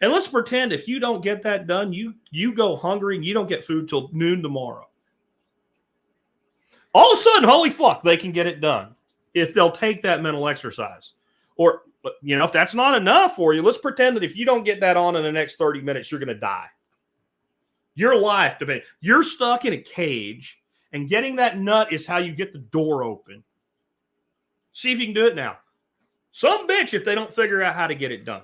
And let's pretend if you don't get that done, you go hungry and you don't get food till noon tomorrow. All of a sudden, holy fuck, they can get it done if they'll take that mental exercise. Or, if that's not enough for you, let's pretend that if you don't get that on in the next 30 minutes, you're going to die. Your life depends. You're stuck in a cage, and getting that nut is how you get the door open. See if you can do it now. Some bitch if they don't figure out how to get it done.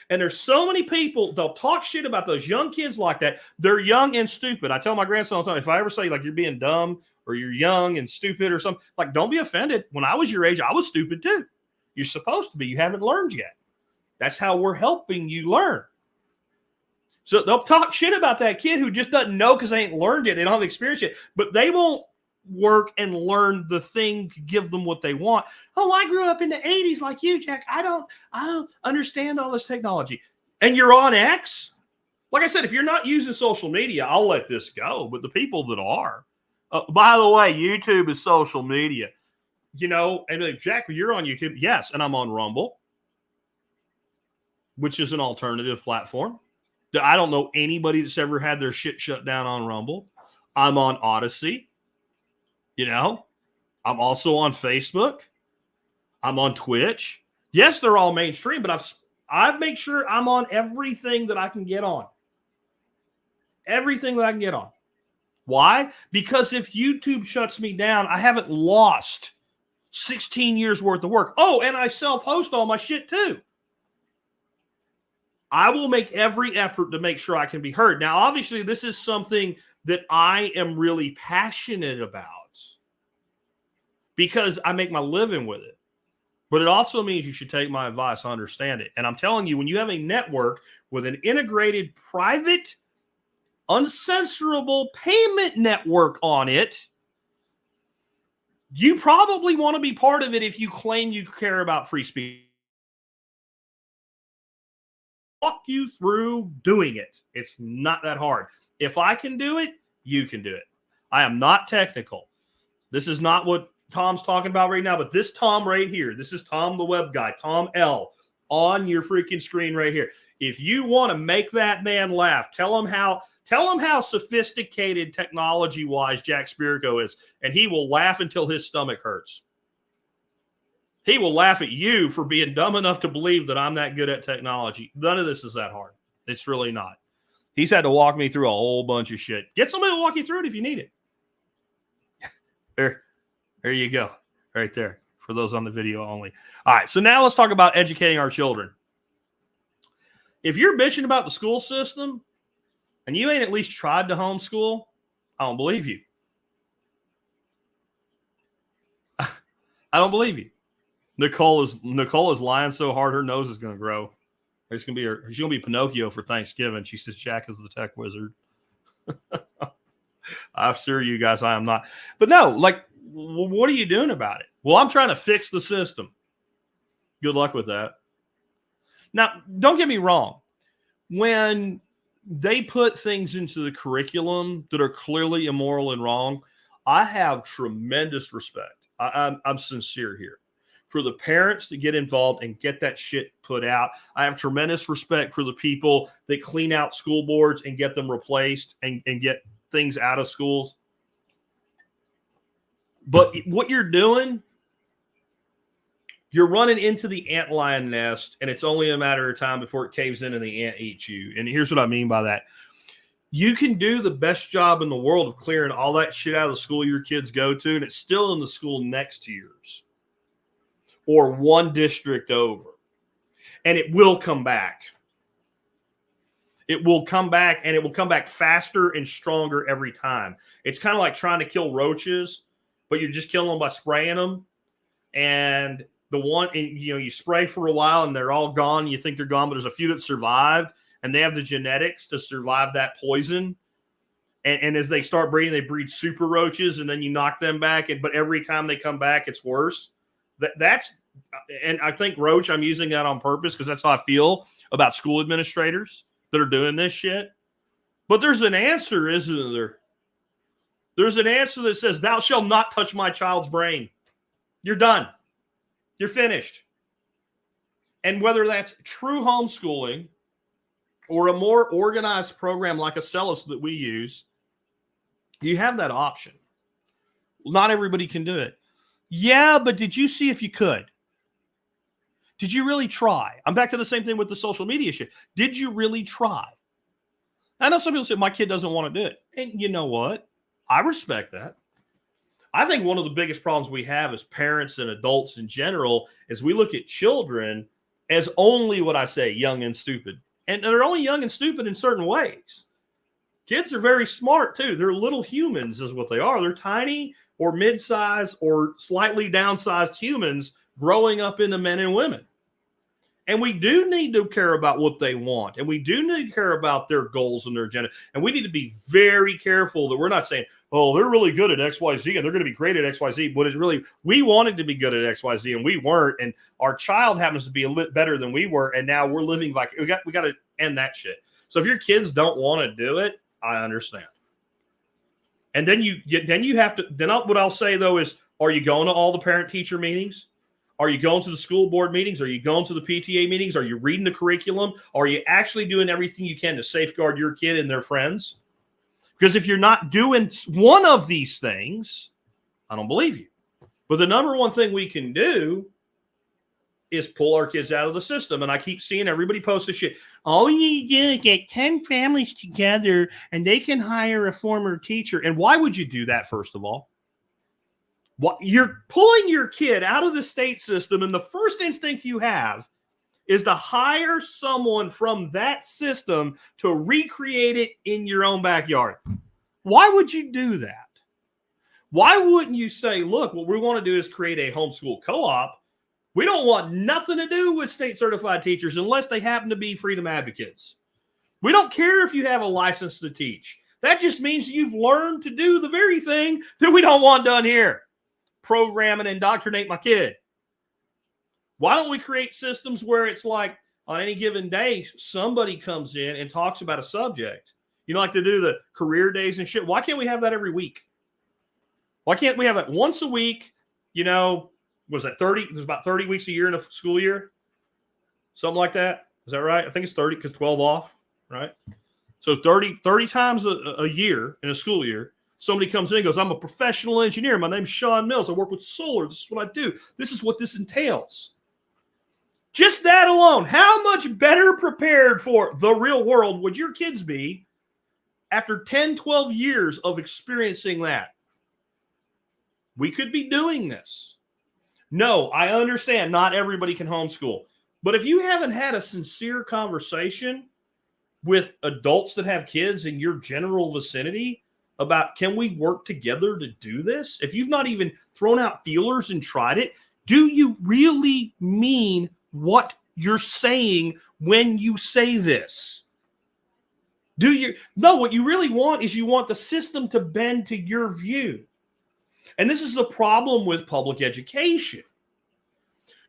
And there's so many people, they'll talk shit about those young kids like that. They're young and stupid. I tell my grandson all the time, if I ever say you're being dumb or you're young and stupid or something, don't be offended. When I was your age, I was stupid too. You're supposed to be. You haven't learned yet. That's how we're helping you learn. So they'll talk shit about that kid who just doesn't know because they ain't learned it. They don't have experience yet. But they won't work and learn the thing to give them what they want. Oh, I grew up in the 80s like you, Jack. I don't understand all this technology. And you're on X? Like I said, if you're not using social media, I'll let this go. But the people that are, by the way, YouTube is social media. You know, and like, Jack, you're on YouTube. Yes, and I'm on Rumble, which is an alternative platform. I don't know anybody that's ever had their shit shut down on Rumble. I'm on Odyssey. You know, I'm also on Facebook. I'm on Twitch. Yes, they're all mainstream, but I've made sure I'm on everything that I can get on. Everything that I can get on. Why? Because if YouTube shuts me down, I haven't lost 16 years worth of work. Oh, and I self-host all my shit too. I will make every effort to make sure I can be heard. Now, obviously, this is something that I am really passionate about because I make my living with it. But it also means you should take my advice, understand it. And I'm telling you, when you have a network with an integrated private uncensorable payment network on it, you probably want to be part of it if you claim you care about free speech. Walk you through doing it. It's not that hard. If I can do it, you can do it. I am not technical. This is not what Tom's talking about right now, but this Tom right here, this is Tom the web guy, Tom L, on your freaking screen right here. If you want to make that man laugh, tell him how sophisticated technology-wise Jack Spirko is, and he will laugh until his stomach hurts. He will laugh at you for being dumb enough to believe that I'm that good at technology. None of this is that hard. It's really not. He's had to walk me through a whole bunch of shit. Get somebody to walk you through it if you need it. There you go. Right there. For those on the video only. All right. So now let's talk about educating our children. If you're bitching about the school system and you ain't at least tried to homeschool, I don't believe you. I don't believe you. Nicole is lying so hard her nose is going to grow. She's going to be Pinocchio for Thanksgiving. She says Jack is the tech wizard. I'm sure you guys, I am not. But no, like, what are you doing about it? Well, I'm trying to fix the system. Good luck with that. Now, don't get me wrong. When they put things into the curriculum that are clearly immoral and wrong, I have tremendous respect. I'm sincere here. For the parents to get involved and get that shit put out. I have tremendous respect for the people that clean out school boards and get them replaced and get things out of schools. But what you're doing, you're running into the antlion nest, and it's only a matter of time before it caves in and the ant eats you. And here's what I mean by that. You can do the best job in the world of clearing all that shit out of the school your kids go to, and it's still in the school next to yours or one district over. And it will come back. It will come back, and it will come back faster and stronger every time. It's kind of like trying to kill roaches, but you're just killing them by spraying them. And you spray for a while and they're all gone. You think they're gone, but there's a few that survived, and they have the genetics to survive that poison. And as they start breeding, they breed super roaches, and then you knock them back. But every time they come back, it's worse. And I think roach, I'm using that on purpose because that's how I feel about school administrators that are doing this shit. But there's an answer, isn't there? There's an answer that says, thou shalt not touch my child's brain. You're done. You're finished. And whether that's true homeschooling or a more organized program like a Celis that we use, you have that option. Not everybody can do it. Yeah, but did you see if you could? Did you really try? I'm back to the same thing with the social media shit. Did you really try? I know some people say, my kid doesn't want to do it. And you know what? I respect that. I think one of the biggest problems we have as parents and adults in general is we look at children as only what I say, young and stupid. And they're only young and stupid in certain ways. Kids are very smart too. They're little humans is what they are. They're tiny or mid-sized or slightly downsized humans growing up into men and women. And we do need to care about what they want. And we do need to care about their goals and their agenda. And we need to be very careful that we're not saying, oh, they're really good at XYZ and they're going to be great at XYZ. But it's really, we wanted to be good at XYZ and we weren't. And our child happens to be a little better than we were. And now we're living like, we got to end that shit. So if your kids don't want to do it, I understand. And then you have to, what I'll say though is, are you going to all the parent teacher meetings? Are you going to the school board meetings? Are you going to the PTA meetings? Are you reading the curriculum? Are you actually doing everything you can to safeguard your kid and their friends? Because if you're not doing one of these things, I don't believe you. But the number one thing we can do is pull our kids out of the system. And I keep seeing everybody post this shit. All you need to do is get 10 families together and they can hire a former teacher. And why would you do that, first of all? What, you're pulling your kid out of the state system, and the first instinct you have is to hire someone from that system to recreate it in your own backyard. Why would you do that? Why wouldn't you say, look, what we want to do is create a homeschool co-op. We don't want nothing to do with state certified teachers unless they happen to be freedom advocates. We don't care if you have a license to teach. That just means you've learned to do the very thing that we don't want done here. Program and indoctrinate my kid. Why don't we create systems where it's like on any given day, somebody comes in and talks about a subject? You know, like to do the career days and shit. Why can't we have that every week? Why can't we have it once a week? You know, was that 30? There's about 30 weeks a year in a school year. Something like that. Is that right? I think it's 30 because 12 off, right? So 30 times a year in a school year. Somebody comes in and goes, I'm a professional engineer. My name's Sean Mills. I work with solar. This is what I do. This is what this entails. Just that alone, how much better prepared for the real world would your kids be after 10, 12 years of experiencing that? We could be doing this. No, I understand not everybody can homeschool. But if you haven't had a sincere conversation with adults that have kids in your general vicinity about, can we work together to do this? If you've not even thrown out feelers and tried it, do you really mean what you're saying when you say this? No, what you really want is you want the system to bend to your view. And this is the problem with public education.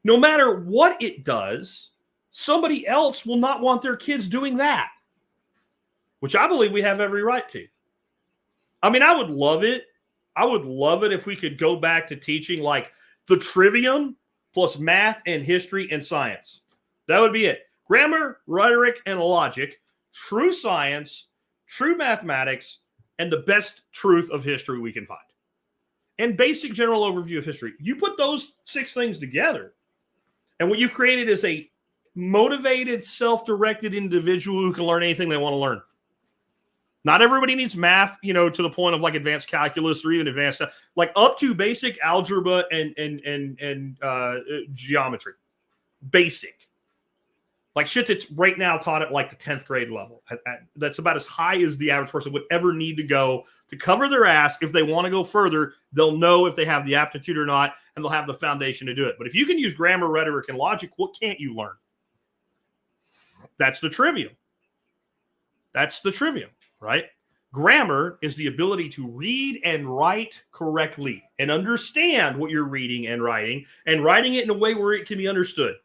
No matter what it does, somebody else will not want their kids doing that, which I believe we have every right to. I mean, I would love it. I would love it if we could go back to teaching like the trivium plus math and history and science. That would be it. Grammar, rhetoric, and logic, true science, true mathematics, and the best truth of history we can find. And basic general overview of history. You put those 6 things together, and what you've created is a motivated, self-directed individual who can learn anything they want to learn. Not everybody needs math, you know, to the point of like advanced calculus or even advanced, like up to basic algebra and geometry. Basic. Like shit that's right now taught at like the 10th grade level. That's about as high as the average person would ever need to go to cover their ass. If they want to go further, they'll know if they have the aptitude or not, and they'll have the foundation to do it. But if you can use grammar, rhetoric, and logic, what can't you learn? That's the trivium. That's the trivium. Right? Grammar is the ability to read and write correctly and understand what you're reading and writing it in a way where it can be understood.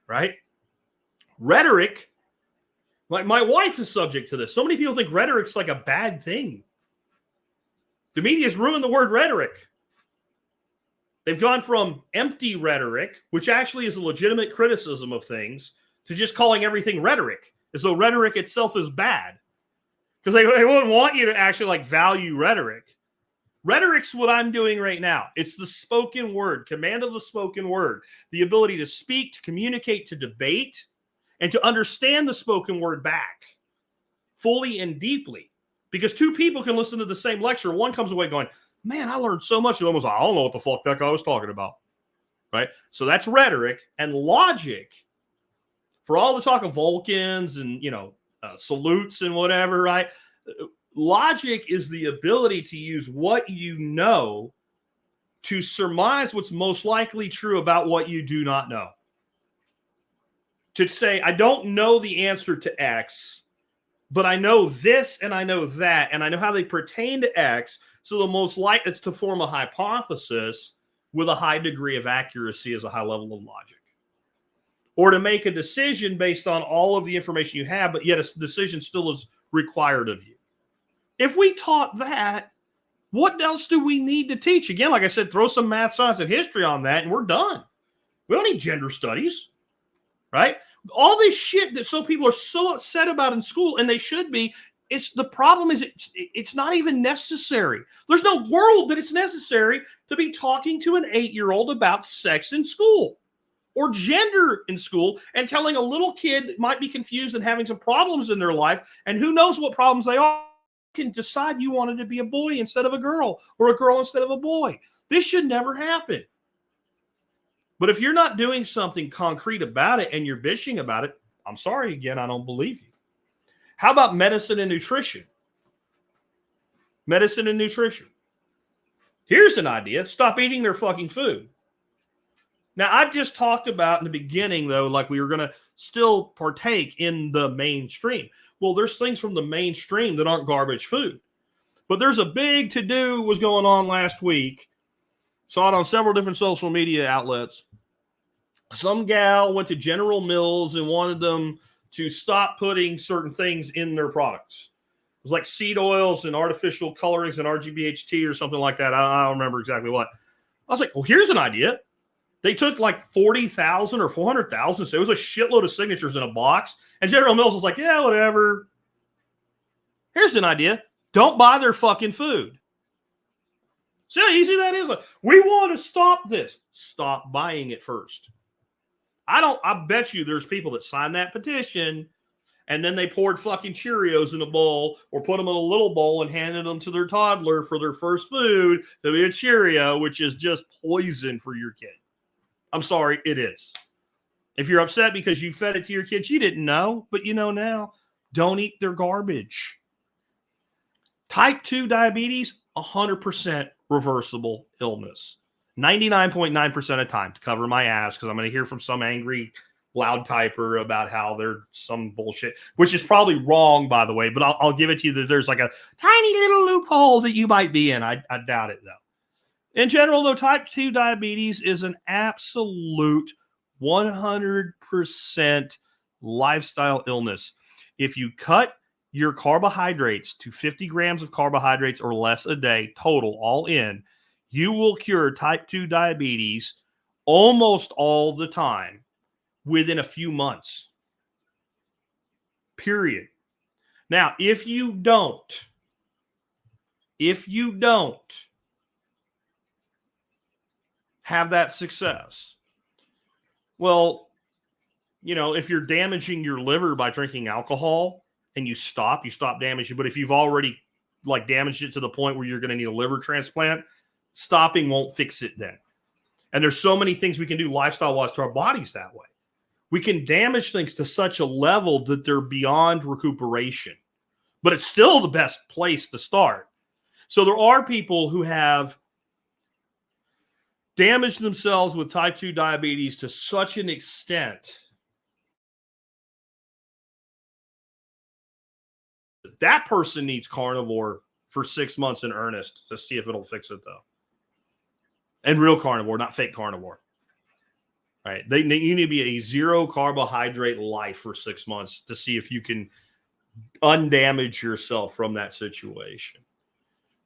Right? Rhetoric, like my wife is subject to this. So many people think rhetoric's like a bad thing. The media's ruined the word rhetoric. They've gone from empty rhetoric, which actually is a legitimate criticism of things, to just calling everything rhetoric, as though rhetoric itself is bad. Because they wouldn't want you to actually like value rhetoric. Rhetoric's what I'm doing right now. It's the spoken word, command of the spoken word, the ability to speak, to communicate, to debate, and to understand the spoken word back fully and deeply. Because 2 people can listen to the same lecture. One comes away going, man, I learned so much. The other was like, I don't know what the fuck that guy was talking about. Right? So that's rhetoric. And logic, for all the talk of Vulcans and, you know, salutes and whatever, right? Logic is the ability to use what you know to surmise what's most likely true about what you do not know. to say, I don't know the answer to X, but I know this and I know that, and I know how they pertain to X. So the most likely it's to form a hypothesis with a high degree of accuracy as a high level of logic. Or to make a decision based on all of the information you have, but yet a decision still is required of you. If we taught that, what else do we need to teach? Again, like I said, throw some math, science, and history on that, and we're done. We don't need gender studies, right? All this shit that some people are so upset about in school, and they should be, the problem is it's not even necessary. There's no world that it's necessary to be talking to an 8-year-old about sex in school or gender in school and telling a little kid that might be confused and having some problems in their life, and who knows what problems they are, can decide you wanted to be a boy instead of a girl or a girl instead of a boy. This should never happen. But if you're not doing something concrete about it and you're bitching about it, I'm sorry, again, I don't believe you. How about medicine and nutrition? Medicine and nutrition. Here's an idea. Stop eating their fucking food. Now, I've just talked about in the beginning, though, like we were going to still partake in the mainstream. Well, there's things from the mainstream that aren't garbage food. But there's a big to-do was going on last week. Saw it on several different social media outlets. Some gal went to General Mills and wanted them to stop putting certain things in their products. It was like seed oils and artificial colorings and RGBHT or something like that. I don't remember exactly what. I was like, well, here's an idea. They took like 40,000 or 400,000. So it was a shitload of signatures in a box. And General Mills was like, yeah, whatever. Here's an idea. Don't buy their fucking food. See how easy that is? Like, we want to stop this. Stop buying it first. I bet you there's people that signed that petition and then they poured fucking Cheerios in a bowl or put them in a little bowl and handed them to their toddler for their first food to be a Cheerio, which is just poison for your kid. I'm sorry, it is. If you're upset because you fed it to your kids, you didn't know, but you know now. Don't eat their garbage. Type 2 diabetes, 100% reversible illness. 99.9% of the time, to cover my ass, because I'm going to hear from some angry loud typer about how they're some bullshit, which is probably wrong, by the way, but I'll give it to you that there's like a tiny little loophole that you might be in. I doubt it, though. In general, though, type 2 diabetes is an absolute 100% lifestyle illness. If you cut your carbohydrates to 50 grams of carbohydrates or less a day total, all in, you will cure type 2 diabetes almost all the time within a few months. Period. Now, if you don't have that success, well, you know, if you're damaging your liver by drinking alcohol and you stop damaging. But if you've already like damaged it to the point where you're going to need a liver transplant, stopping won't fix it then. And there's so many things we can do lifestyle-wise to our bodies that way. We can damage things to such a level that they're beyond recuperation. But it's still the best place to start. So there are people who have damaged themselves with type 2 diabetes to such an extent that person needs carnivore for 6 months in earnest to see if it'll fix it, though. And real carnivore, not fake carnivore. Right? You need to be a zero carbohydrate life for 6 months to see if you can undamage yourself from that situation.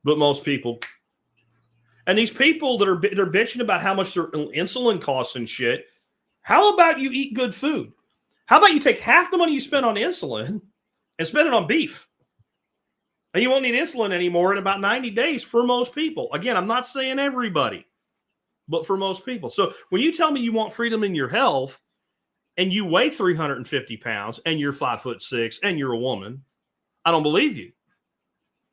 But most people, and these people that they're bitching about how much their insulin costs and shit, how about you eat good food? How about you take half the money you spend on insulin and spend it on beef? And you won't need insulin anymore in about 90 days for most people. Again, I'm not saying everybody, but for most people. So when you tell me you want freedom in your health and you weigh 350 pounds and you're 5'6" and you're a woman, I don't believe you.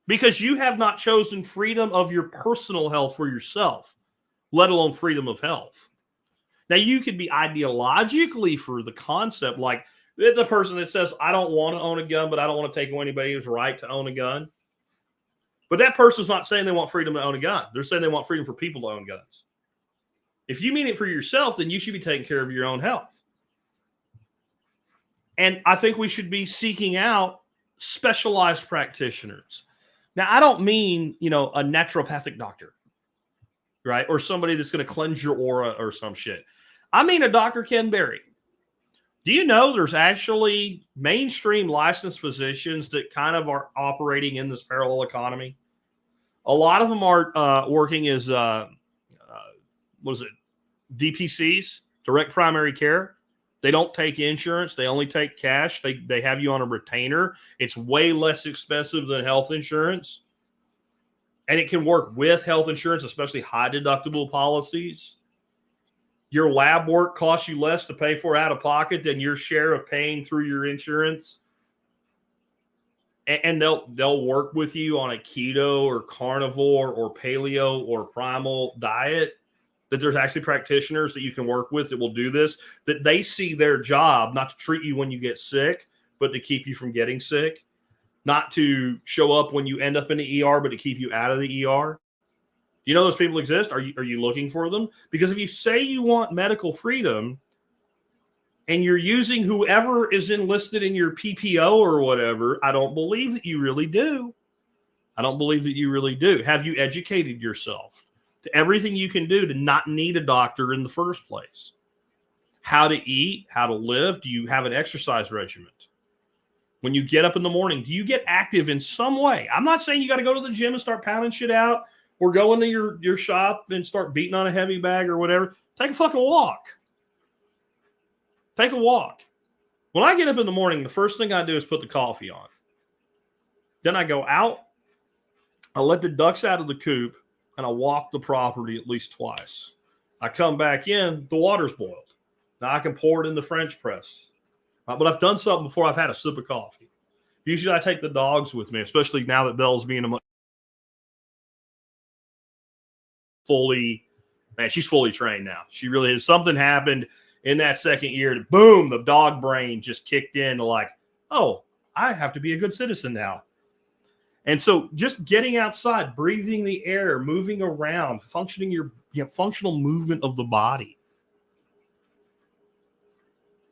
Because you have not chosen freedom of your personal health for yourself, let alone freedom of health. Now, you could be ideologically for the concept, like the person that says, I don't want to own a gun, but I don't want to take away anybody's right to own a gun. But that person's not saying they want freedom to own a gun. They're saying they want freedom for people to own guns. If you mean it for yourself, then you should be taking care of your own health. And I think we should be seeking out specialized practitioners. Now, I don't mean, a naturopathic doctor, right? Or somebody that's going to cleanse your aura or some shit. I mean a Dr. Ken Berry. Do you know there's actually mainstream licensed physicians that kind of are operating in this parallel economy? A lot of them are working as, DPCs, direct primary care. They don't take insurance. They only take cash. They have you on a retainer. It's way less expensive than health insurance. And it can work with health insurance, especially high deductible policies. Your lab work costs you less to pay for out of pocket than your share of paying through your insurance. And they'll work with you on a keto or carnivore or paleo or primal diet. That there's actually practitioners that you can work with that will do this, that they see their job not to treat you when you get sick, but to keep you from getting sick, not to show up when you end up in the ER, but to keep you out of the ER. You know those people exist? Are you looking for them? Because if you say you want medical freedom and you're using whoever is enlisted in your PPO or whatever, I don't believe that you really do. I don't believe that you really do. Have you educated yourself to everything you can do to not need a doctor in the first place? How to eat, how to live. Do you have an exercise regimen? When you get up in the morning, do you get active in some way? I'm not saying you got to go to the gym and start pounding shit out or go into your shop and start beating on a heavy bag or whatever. Take a fucking walk. Take a walk. When I get up in the morning, the first thing I do is put the coffee on. Then I go out. I let the ducks out of the coop. And I walk the property at least twice. I come back in, the water's boiled. Now I can pour it in the French press. But I've done something before I've had a sip of coffee. Usually I take the dogs with me, especially now that Belle's being she's fully trained now. She really is. Something happened in that second year. Boom, the dog brain just kicked in to like, oh, I have to be a good citizen now. And so just getting outside, breathing the air, moving around, functional movement of the body.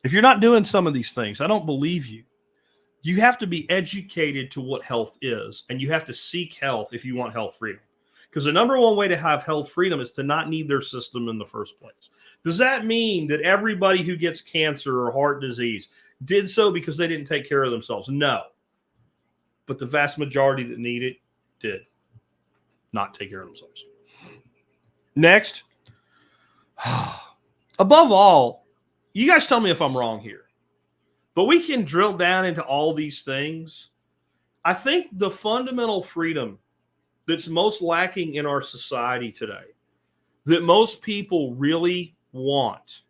If you're not doing some of these things, I don't believe you. You have to be educated to what health is, and you have to seek health if you want health freedom. Because the number one way to have health freedom is to not need their system in the first place. Does that mean that everybody who gets cancer or heart disease did so because they didn't take care of themselves? No. But the vast majority that need it did not take care of themselves. Next, above all, you guys tell me if I'm wrong here, but we can drill down into all these things. I think the fundamental freedom that's most lacking in our society today, that most people really want,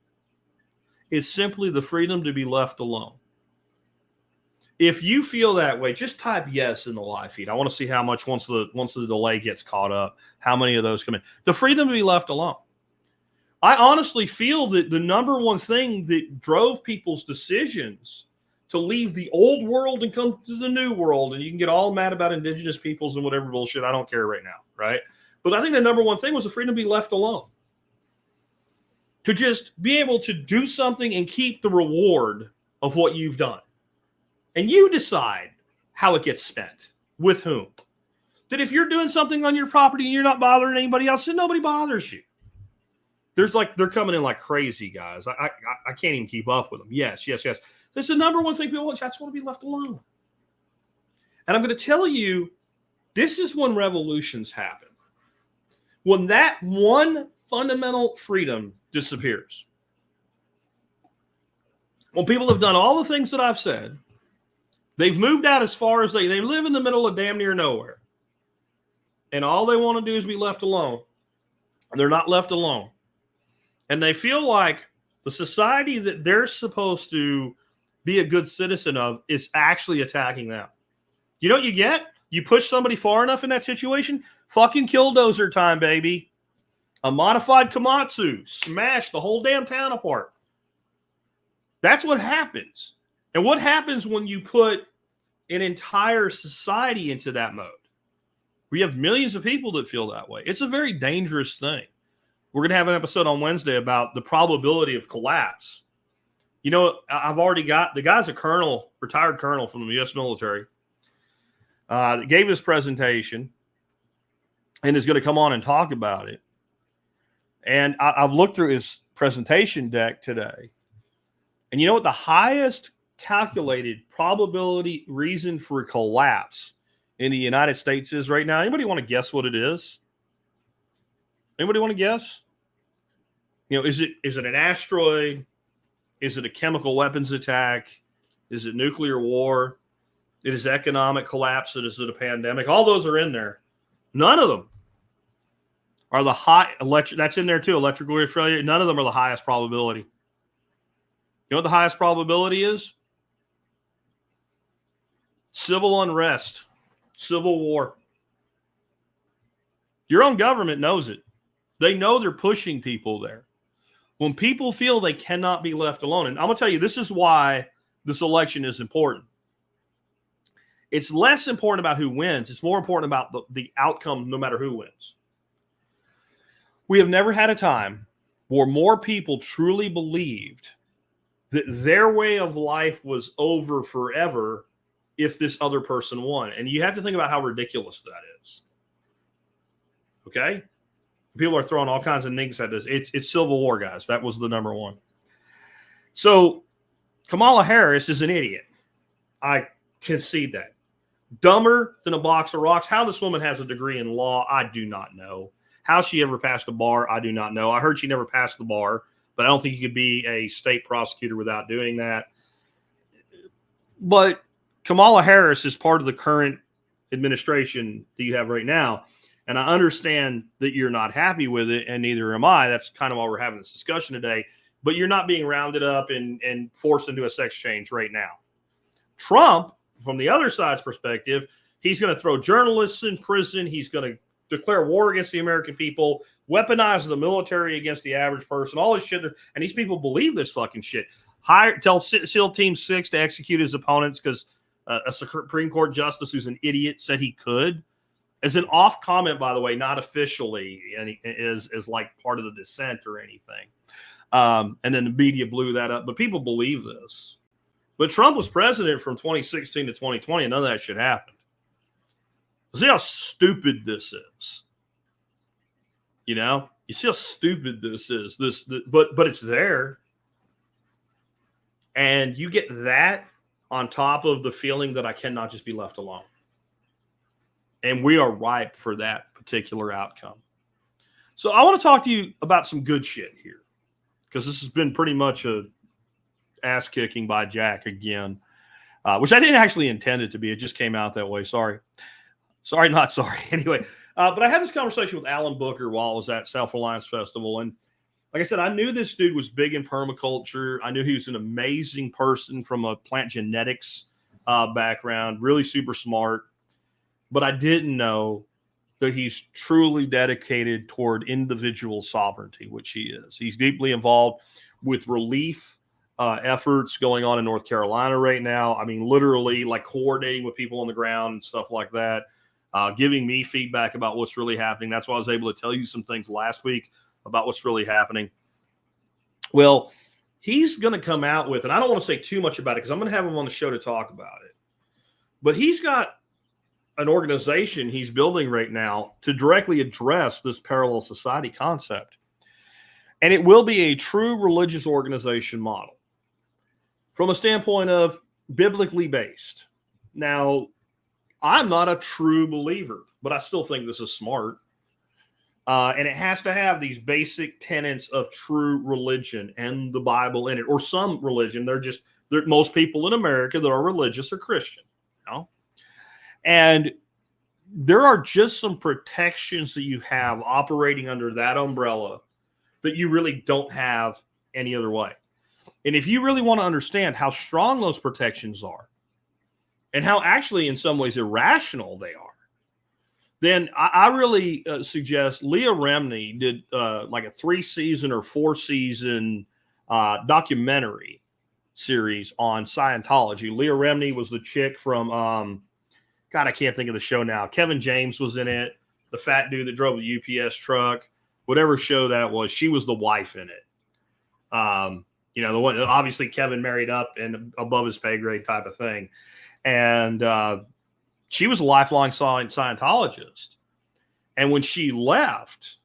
is simply the freedom to be left alone. If you feel that way, just type yes in the live feed. I want to see how much once the delay gets caught up, how many of those come in. The freedom to be left alone. I honestly feel that the number one thing that drove people's decisions to leave the old world and come to the new world, and you can get all mad about indigenous peoples and whatever bullshit, I don't care right now, right? But I think the number one thing was the freedom to be left alone. To just be able to do something and keep the reward of what you've done. And you decide how it gets spent, with whom. That if you're doing something on your property and you're not bothering anybody else, then nobody bothers you. They're coming in like crazy, guys. I can't even keep up with them. Yes. That's the number one thing people want. That's want to be left alone. And I'm going to tell you, this is when revolutions happen. When that one fundamental freedom disappears. When people have done all the things that I've said, they've moved out as far as they live in the middle of damn near nowhere. And all they want to do is be left alone. And they're not left alone. And they feel like the society that they're supposed to be a good citizen of is actually attacking them. You know what you get? You push somebody far enough in that situation, fucking killdozer time, baby. A modified Komatsu. Smash the whole damn town apart. That's what happens. And what happens when you put an entire society into that mode? We have millions of people that feel that way. It's a very dangerous thing. We're going to have an episode on Wednesday about the probability of collapse You know, I've already got the guy's a colonel, retired colonel from the U.S. military. Gave his presentation and is going to come on and talk about it. And I've looked through his presentation deck today. And you know what the highest calculated probability reason for collapse in the United States is right now? Anybody want to guess what it is? Anybody want to guess? You know, is it an asteroid? Is it a chemical weapons attack? Is it nuclear war? It is economic collapse. Is it a pandemic? All those are in there. None of them are the high that's in there too. Electrical failure. None of them are the highest probability. You know what the highest probability is? Civil unrest, civil war. Your own government knows it. They know they're pushing people there. When people feel they cannot be left alone, and I'm going to tell you, this is why this election is important. It's less important about who wins. It's more important about the outcome, no matter who wins. We have never had a time where more people truly believed that their way of life was over forever if this other person won. And you have to think about how ridiculous that is. Okay? People are throwing all kinds of ninks at this. It's Civil War, guys. That was the number one. So Kamala Harris is an idiot. I concede that. Dumber than a box of rocks. How this woman has a degree in law, I do not know. How she ever passed a bar, I do not know. I heard she never passed the bar, but I don't think you could be a state prosecutor without doing that. But Kamala Harris is part of the current administration that you have right now. And I understand that you're not happy with it, and neither am I. That's kind of why we're having this discussion today. But you're not being rounded up and forced into a sex change right now. Trump, from the other side's perspective, he's going to throw journalists in prison. He's going to declare war against the American people, weaponize the military against the average person, all this shit. And these people believe this fucking shit. Tell SEAL Team 6 to execute his opponents because a Supreme Court justice who's an idiot said he could. As an off comment, by the way, not officially, and is like part of the dissent or anything. And then the media blew that up. But people believe this. But Trump was president from 2016 to 2020, and none of that shit happened. See how stupid this is. You know? You see how stupid this is. But it's there. And you get that on top of the feeling that I cannot just be left alone. And we are ripe for that particular outcome. So I want to talk to you about some good shit here. Because this has been pretty much a ass kicking by Jack again. Which I didn't actually intend it to be. It just came out that way. Sorry. Sorry, not sorry. Anyway, but I had this conversation with Alan Booker while I was at Self-Reliance Festival. And like I said, I knew this dude was big in permaculture. I knew he was an amazing person from a plant genetics background, really super smart. But I didn't know that he's truly dedicated toward individual sovereignty, which he is. He's deeply involved with relief efforts going on in North Carolina right now. I mean, literally like coordinating with people on the ground and stuff like that, giving me feedback about what's really happening. That's why I was able to tell you some things last week about what's really happening. Well, he's going to come out with, and I don't want to say too much about it because I'm going to have him on the show to talk about it. But he's got an organization he's building right now to directly address this parallel society concept. And it will be a true religious organization model from a standpoint of biblically based. Now, I'm not a true believer, but I still think this is smart. And it has to have these basic tenets of true religion and the Bible in it, or some religion. Most people in America that are religious are Christian. You know? And there are just some protections that you have operating under that umbrella that you really don't have any other way. And if you really want to understand how strong those protections are and how actually in some ways irrational they are, then I really suggest Leah Remini did like a 3-season or 4-season documentary series on Scientology. Leah Remini was the chick from, God, I can't think of the show now. Kevin James was in it. The fat dude that drove the UPS truck. Whatever show that was, she was the wife in it. You know, the one obviously Kevin married up and above his pay grade type of thing. And she was a lifelong Scientologist. And when she left,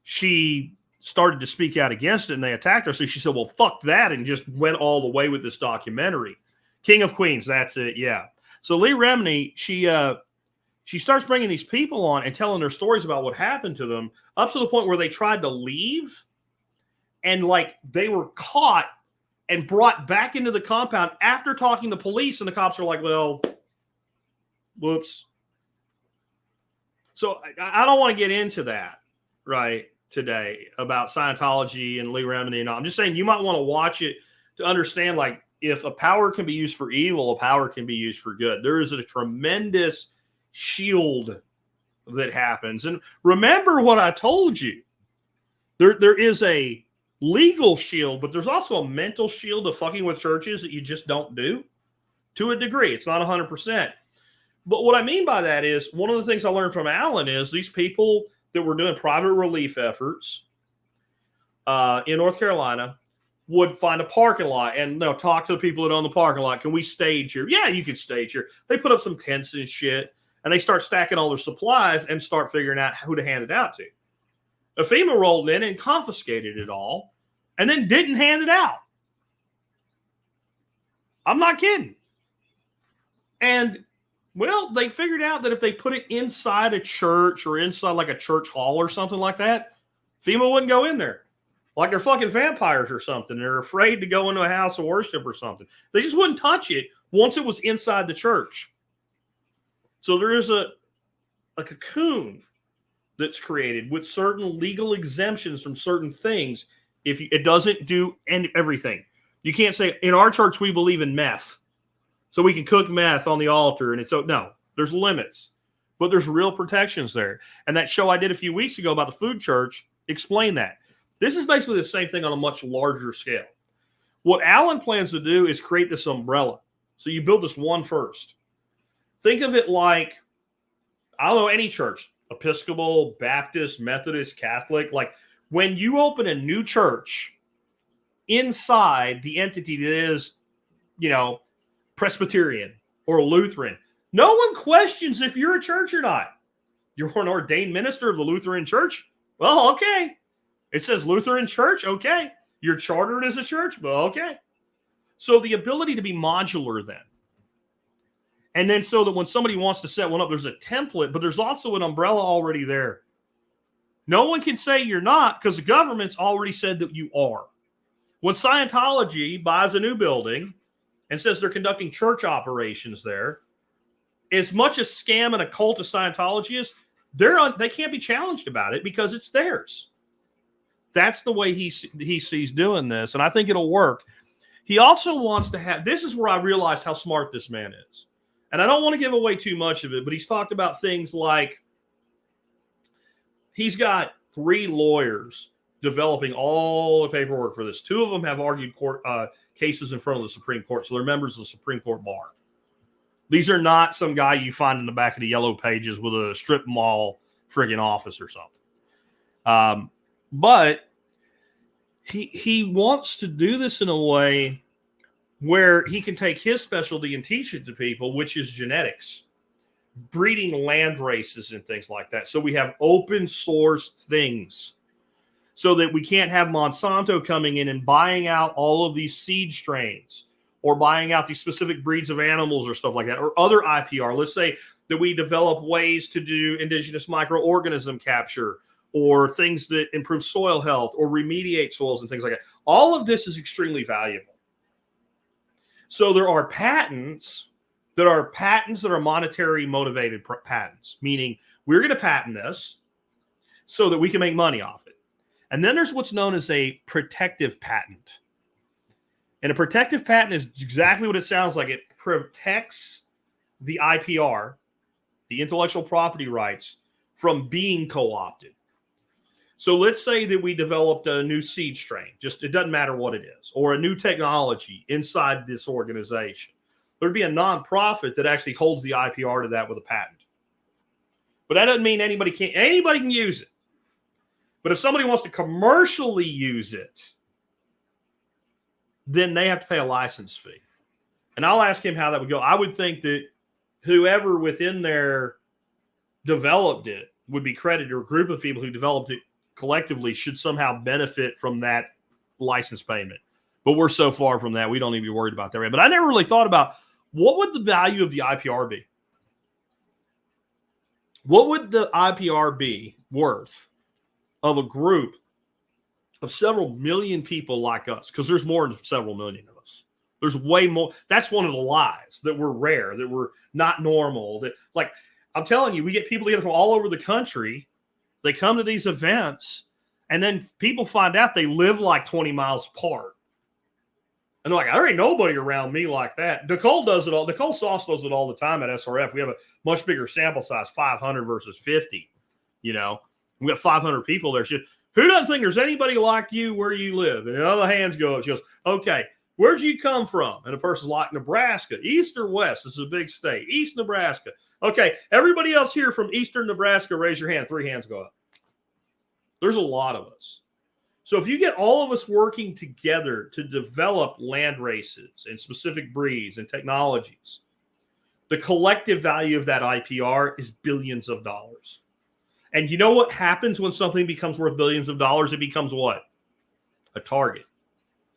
she started to speak out against it and they attacked her. So she said, well, fuck that. And just went all the way with this documentary. King of Queens. That's it. Yeah. So Lee Remini, she starts bringing these people on and telling their stories about what happened to them up to the point where they tried to leave and like they were caught and brought back into the compound after talking to police. And the cops are like, well, whoops. So I don't want to get into that right today about Scientology and Lee Remini and all. I'm just saying you might want to watch it to understand, like, if a power can be used for evil, a power can be used for good. There is a tremendous shield that happens. And remember what I told you. There is a legal shield, but there's also a mental shield of fucking with churches that you just don't do to a degree. It's not 100%. But what I mean by that is one of the things I learned from Alan is these people that were doing private relief efforts in North Carolina would find a parking lot and they'll talk to the people that own the parking lot. Can we stage here? Yeah, you can stage here. They put up some tents and shit and they start stacking all their supplies and start figuring out who to hand it out to. FEMA rolled in and confiscated it all and then didn't hand it out. I'm not kidding. And well, they figured out that if they put it inside a church or inside like a church hall or something like that, FEMA wouldn't go in there. Like they're fucking vampires or something. They're afraid to go into a house of worship or something. They just wouldn't touch it once it was inside the church. So there is a cocoon that's created with certain legal exemptions from certain things. If it doesn't do everything. You can't say, in our church, we believe in meth. So we can cook meth on the altar. And it's no, there's limits. But there's real protections there. And that show I did a few weeks ago about the food church explained that. This is basically the same thing on a much larger scale. What Alan plans to do is create this umbrella. So you build this one first. Think of it like, I don't know, any church, Episcopal, Baptist, Methodist, Catholic. Like when you open a new church, inside the entity that is, you know, Presbyterian or Lutheran, no one questions if you're a church or not. You're an ordained minister of the Lutheran Church? Well, okay. It says Lutheran Church? Okay. You're chartered as a church? Well, okay. So the ability to be modular then. And then so that when somebody wants to set one up, there's a template, but there's also an umbrella already there. No one can say you're not because the government's already said that you are. When Scientology buys a new building and says they're conducting church operations there, as much a scam and a cult as Scientology is, they can't be challenged about it because it's theirs. That's the way he sees doing this, and I think it'll work. He also wants to have, this is where I realized how smart this man is. And I don't want to give away too much of it, but he's talked about things like he's got 3 lawyers developing all the paperwork for this. 2 of them have argued court cases in front of the Supreme Court, so they're members of the Supreme Court bar. These are not some guy you find in the back of the yellow pages with a strip mall friggin' office or something. But he wants to do this in a way where he can take his specialty and teach it to people, which is genetics, breeding land races and things like that. So we have open source things so that we can't have Monsanto coming in and buying out all of these seed strains or buying out these specific breeds of animals or stuff like that, or other IPR. Let's say that we develop ways to do indigenous microorganism capture or things that improve soil health or remediate soils and things like that. All of this is extremely valuable. So there are patents that are monetary motivated patents, meaning we're going to patent this so that we can make money off it. And then there's what's known as a protective patent. And a protective patent is exactly what it sounds like. It protects the IPR, the intellectual property rights, from being co-opted. So let's say that we developed a new seed strain, it doesn't matter what it is, or a new technology inside this organization. There'd be a nonprofit that actually holds the IPR to that with a patent. But that doesn't mean anybody can use it. But if somebody wants to commercially use it, then they have to pay a license fee. And I'll ask him how that would go. I would think that whoever within there developed it would be credited, or a group of people who developed it collectively should somehow benefit from that license payment. But we're so far from that, we don't even be worried about that. Right? But I never really thought about what would the value of the IPR be? What would the IPR be worth of a group of several million people like us? Because there's more than several million of us. There's way more. That's one of the lies, that we're rare, that we're not normal. That, like, I'm telling you, we get people together from all over the country. They come to these events, and then people find out they live like 20 miles apart. And they're like, there ain't nobody around me like that. Nicole does it all. Nicole Sauce does it all the time at SRF. We have a much bigger sample size, 500 versus 50. You know, we got 500 people there. She, who doesn't think there's anybody like you where you live? And the other hands go up. She goes, okay, where'd you come from? And the person's like, Nebraska, east or west? This is a big state. East Nebraska. Okay, everybody else here from eastern Nebraska, raise your hand. 3 hands go up. There's a lot of us. So if you get all of us working together to develop land races and specific breeds and technologies, the collective value of that IPR is billions of dollars. And you know what happens when something becomes worth billions of dollars? It becomes what? A target.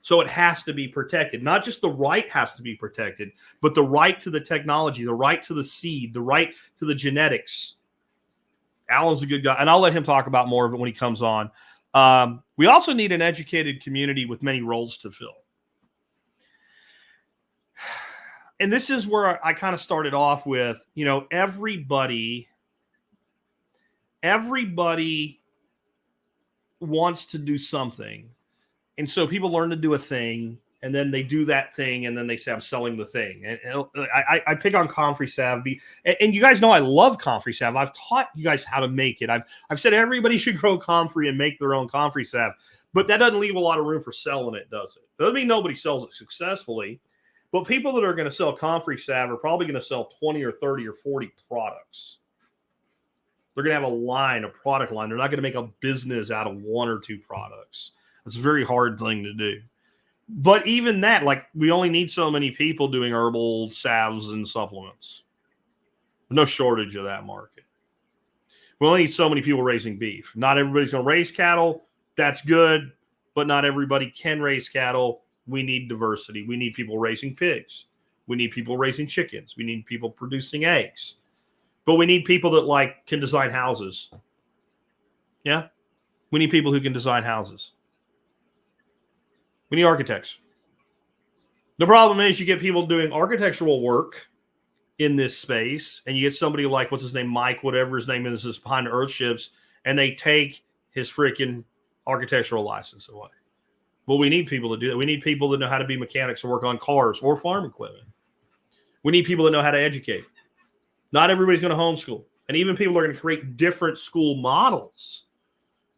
So it has to be protected. Not just the right has to be protected, but the right to the technology, the right to the seed, the right to the genetics. Alan's a good guy, and I'll let him talk about more of it when he comes on. We also need an educated community with many roles to fill. And this is where I kind of started off with, you know, everybody wants to do something. And so people learn to do a thing, and then they do that thing, and then they say, I'm selling the thing. And I pick on comfrey salve. And you guys know I love comfrey salve. I've taught you guys how to make it. I've said everybody should grow comfrey and make their own comfrey salve. But that doesn't leave a lot of room for selling it, does it? Doesn't mean nobody sells it successfully. But people that are going to sell comfrey salve are probably going to sell 20 or 30 or 40 products. They're going to have a line, a product line. They're not going to make a business out of 1 or 2 products. It's a very hard thing to do. But even that, like, we only need so many people doing herbal salves and supplements. No shortage of that market. We only need so many people raising beef. Not everybody's going to raise cattle. That's good. But not everybody can raise cattle. We need diversity. We need people raising pigs. We need people raising chickens. We need people producing eggs. But we need people that, like, can design houses. Yeah? We need people who can design houses. We need architects. The problem is you get people doing architectural work in this space, and you get somebody like, what's his name, Mike, whatever his name is behind the Earthships, and they take his freaking architectural license away. Well, we need people to do that. We need people that know how to be mechanics and work on cars or farm equipment. We need people that know how to educate. Not everybody's going to homeschool. And even people who are going to create different school models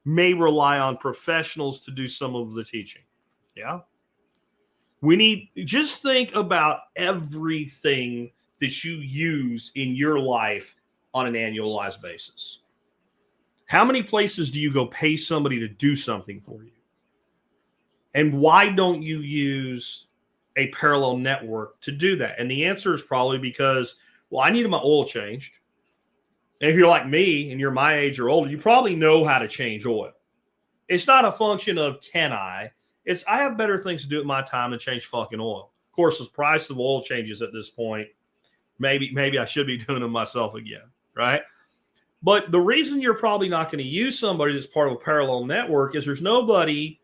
may rely on professionals to do some of the teaching. Yeah. We need, just think about everything that you use in your life on an annualized basis. How many places do you go pay somebody to do something for you? And why don't you use a parallel network to do that? And the answer is probably because, well, I needed my oil changed. And if you're like me and you're my age or older, you probably know how to change oil. It's not a function of can I. It's I have better things to do at my time than change fucking oil. Of course, the price of oil changes at this point. Maybe I should be doing them myself again, right? But the reason you're probably not going to use somebody that's part of a parallel network is there's nobody,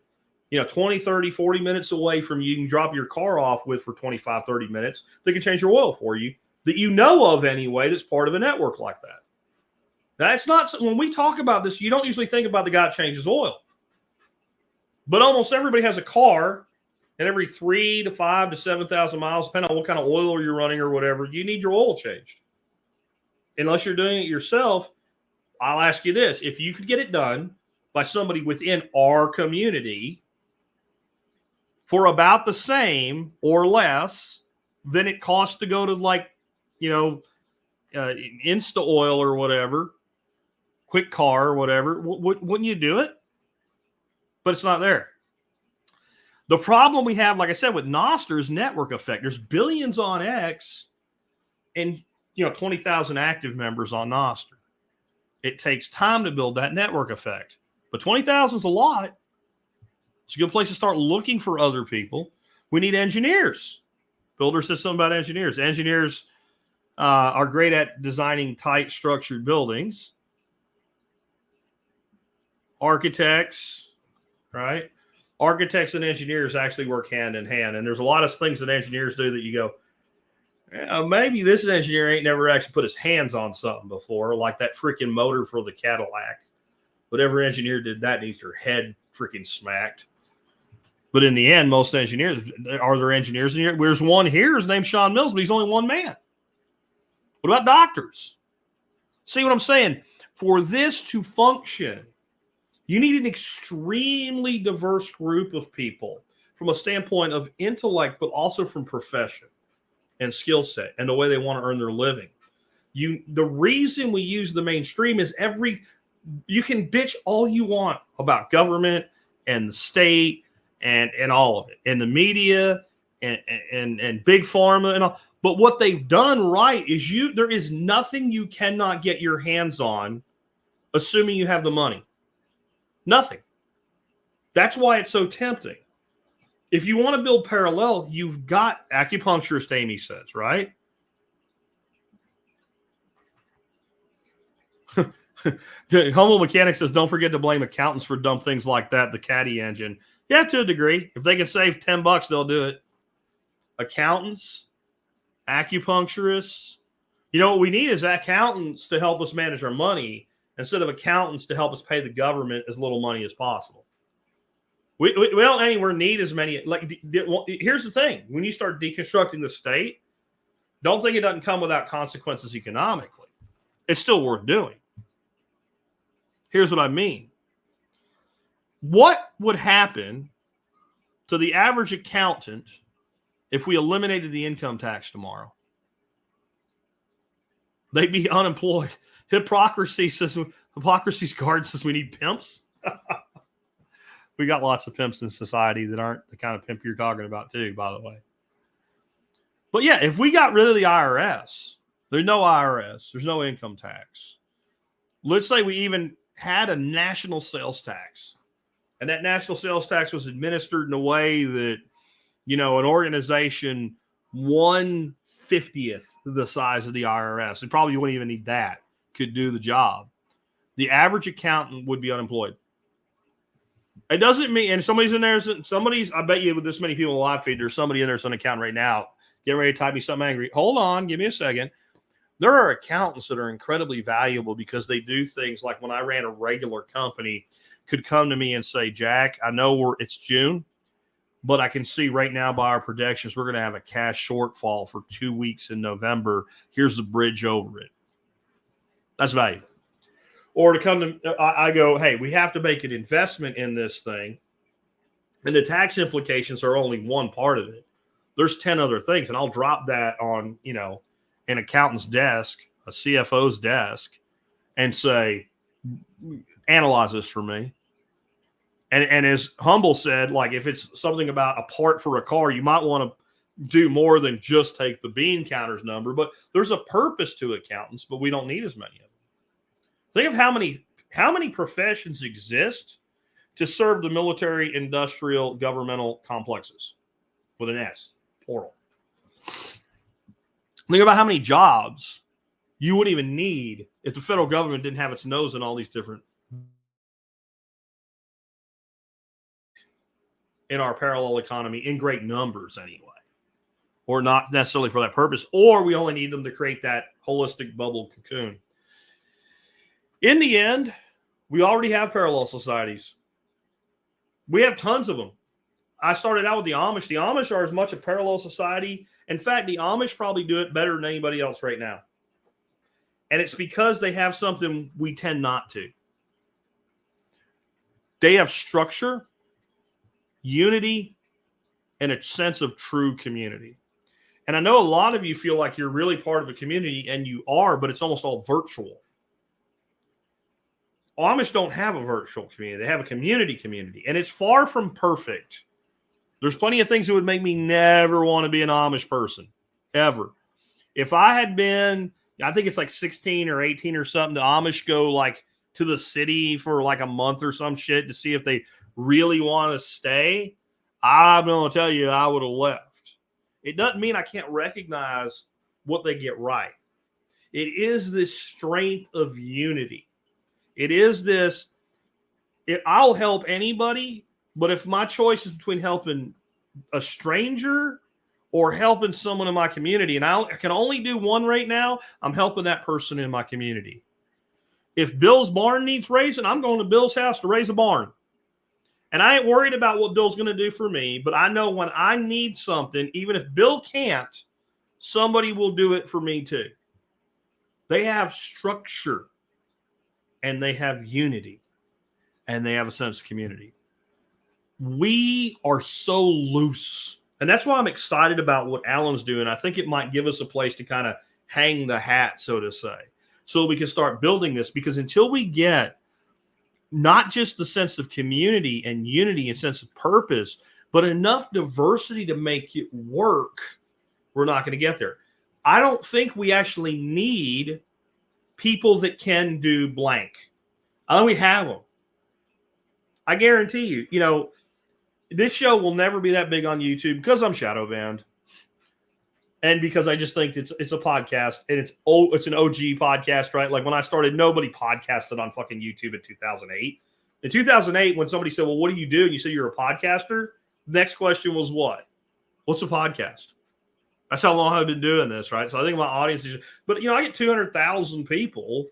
20, 30, 40 minutes away from you can drop your car off with for 25, 30 minutes that can change your oil for you that you know of anyway that's part of a network like that. Now, it's not, when we talk about this, you don't usually think about the guy that changes oil. But almost everybody has a car, and every 3 to 5 to 7,000 miles, depending on what kind of oil you're running or whatever, you need your oil changed. Unless you're doing it yourself, I'll ask you this. If you could get it done by somebody within our community for about the same or less than it costs to go to Insta Oil or whatever, Quick Car or whatever, wouldn't you do it? But it's not there. The problem we have, like I said, with Noster is network effect. There's billions on X and 20,000 active members on Noster. It takes time to build that network effect. But 20,000 is a lot. It's a good place to start looking for other people. We need engineers. Builder says something about engineers. Engineers are great at designing tight, structured buildings. Architects, right? Architects and engineers actually work hand in hand. And there's a lot of things that engineers do that you go, maybe this engineer ain't never actually put his hands on something before, like that freaking motor for the Cadillac. Whatever engineer did that needs your head freaking smacked. But in the end, most engineers, are there engineers in here? There's one here. His name's Sean Mills, but he's only one man. What about doctors? See what I'm saying? For this to function, you need an extremely diverse group of people from a standpoint of intellect, but also from profession and skill set and the way they want to earn their living. The reason we use the mainstream is you can bitch all you want about government and the state and all of it, and the media and big pharma and all. But what they've done right is there is nothing you cannot get your hands on, assuming you have the money. Nothing. That's why it's so tempting. If you want to build parallel, you've got acupuncturist, Amy says, right? Humble Mechanic says, don't forget to blame accountants for dumb things like that, the caddy engine. Yeah, to a degree. If they can save $10, they'll do it. Accountants, acupuncturists. What we need is accountants to help us manage our money instead of accountants to help us pay the government as little money as possible. We don't anywhere need as many. Here's the thing. When you start deconstructing the state, don't think it doesn't come without consequences economically. It's still worth doing. Here's what I mean. What would happen to the average accountant if we eliminated the income tax tomorrow? They'd be unemployed. Hypocrisy's guard says we need pimps. We got lots of pimps in society that aren't the kind of pimp you're talking about too, by the way. But yeah, if we got rid of the IRS, there's no IRS, there's no income tax. Let's say we even had a national sales tax, and that national sales tax was administered in a way that, an organization 1/50th the size of the IRS, and probably wouldn't even need that, could do the job. The average accountant would be unemployed. It doesn't mean, and somebody's in there, I bet you with this many people in the live feed, there's somebody in there that's an accountant right now, getting ready to type me something angry. Hold on, give me a second. There are accountants that are incredibly valuable because they do things like when I ran a regular company, could come to me and say, Jack, I know it's June, but I can see right now by our projections, we're going to have a cash shortfall for 2 weeks in November. Here's the bridge over it. That's valuable. Or to come to, I go, hey, we have to make an investment in this thing. And the tax implications are only one part of it. There's 10 other things. And I'll drop that on, an accountant's desk, a CFO's desk, and say, analyze this for me. And as Humble said, like if it's something about a part for a car, you might want to do more than just take the bean counter's number. But there's a purpose to accountants, but we don't need as many of them. Think of how many professions exist to serve the military, industrial, governmental complexes with an S, plural. Think about how many jobs you wouldn't even need if the federal government didn't have its nose in all these different in our parallel economy in great numbers anyway, or not necessarily for that purpose, or we only need them to create that holistic bubble cocoon. In the end, we already have parallel societies. We have tons of them. I started out with the Amish. The Amish are as much a parallel society. In fact, the Amish probably do it better than anybody else right now. And it's because they have something we tend not to. They have structure, unity, and a sense of true community. And I know a lot of you feel like you're really part of a community, and you are, but it's almost all virtual. Amish don't have a virtual community. They have a community, and it's far from perfect. There's plenty of things that would make me never want to be an Amish person, ever. If I had been, I think it's like 16 or 18 or something, the Amish go like to the city for like a month or some shit to see if they really want to stay. I'm going to tell you, I would have left. It doesn't mean I can't recognize what they get right. It is this strength of unity. It is this, I'll help anybody, but if my choice is between helping a stranger or helping someone in my community, and I can only do one right now, I'm helping that person in my community. If Bill's barn needs raising, I'm going to Bill's house to raise a barn. And I ain't worried about what Bill's going to do for me, but I know when I need something, even if Bill can't, somebody will do it for me too. They have structure, and they have unity, and they have a sense of community. We are so loose. And that's why I'm excited about what Alan's doing. I think it might give us a place to kind of hang the hat, so to say, so we can start building this. Because until we get not just the sense of community and unity and sense of purpose, but enough diversity to make it work, we're not going to get there. I don't think we actually need people that can do blank. I know we have them. I guarantee you, this show will never be that big on YouTube because I'm shadow banned. And because I just think it's a podcast, and it's an OG podcast, right? Like when I started, nobody podcasted on fucking YouTube in 2008. In 2008, when somebody said, well, what do you do? And you said you're a podcaster. The next question was what? What's a podcast? That's how long I've been doing this, right? So I think my audience is, but I get 200,000 people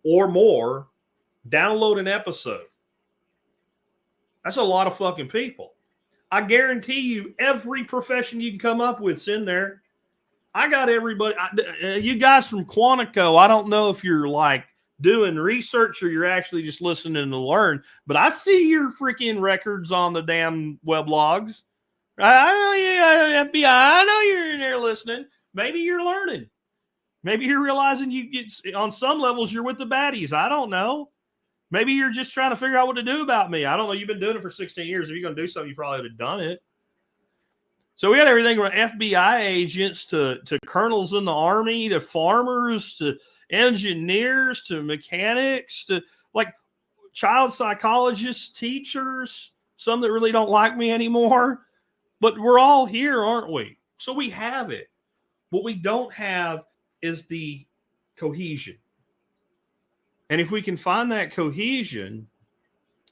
or more download an episode. That's a lot of fucking people. I guarantee you every profession you can come up with's in there. I got everybody. You guys from Quantico, I don't know if you're like doing research or you're actually just listening to learn, but I see your freaking records on the damn weblogs. I know you, FBI. I know you're in there listening. Maybe you're learning. Maybe you're realizing you get on some levels you're with the baddies. I don't know. Maybe you're just trying to figure out what to do about me. I don't know. You've been doing it for 16 years. If you're going to do something, you probably would have done it. So we had everything from FBI agents to colonels in the Army to farmers to engineers to mechanics to like child psychologists, teachers, some that really don't like me anymore. But we're all here, aren't we? So we have it. What we don't have is the cohesion. And if we can find that cohesion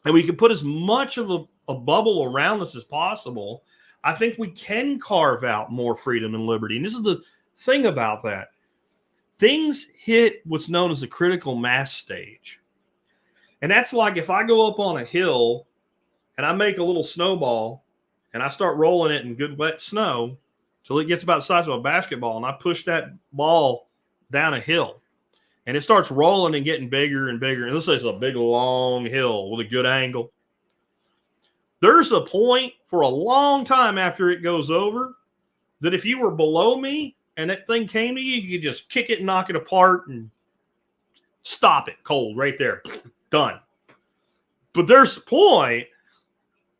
and we can put as much of a bubble around us as possible, I think we can carve out more freedom and liberty. And this is the thing about that. Things hit what's known as the critical mass stage. And that's like if I go up on a hill and I make a little snowball and I start rolling it in good wet snow till it gets about the size of a basketball, and I push that ball down a hill. And it starts rolling and getting bigger and bigger. And let's say it's a big, long hill with a good angle. There's a point for a long time after it goes over that if you were below me and that thing came to you, you could just kick it and knock it apart and stop it cold right there. Done. But there's a point,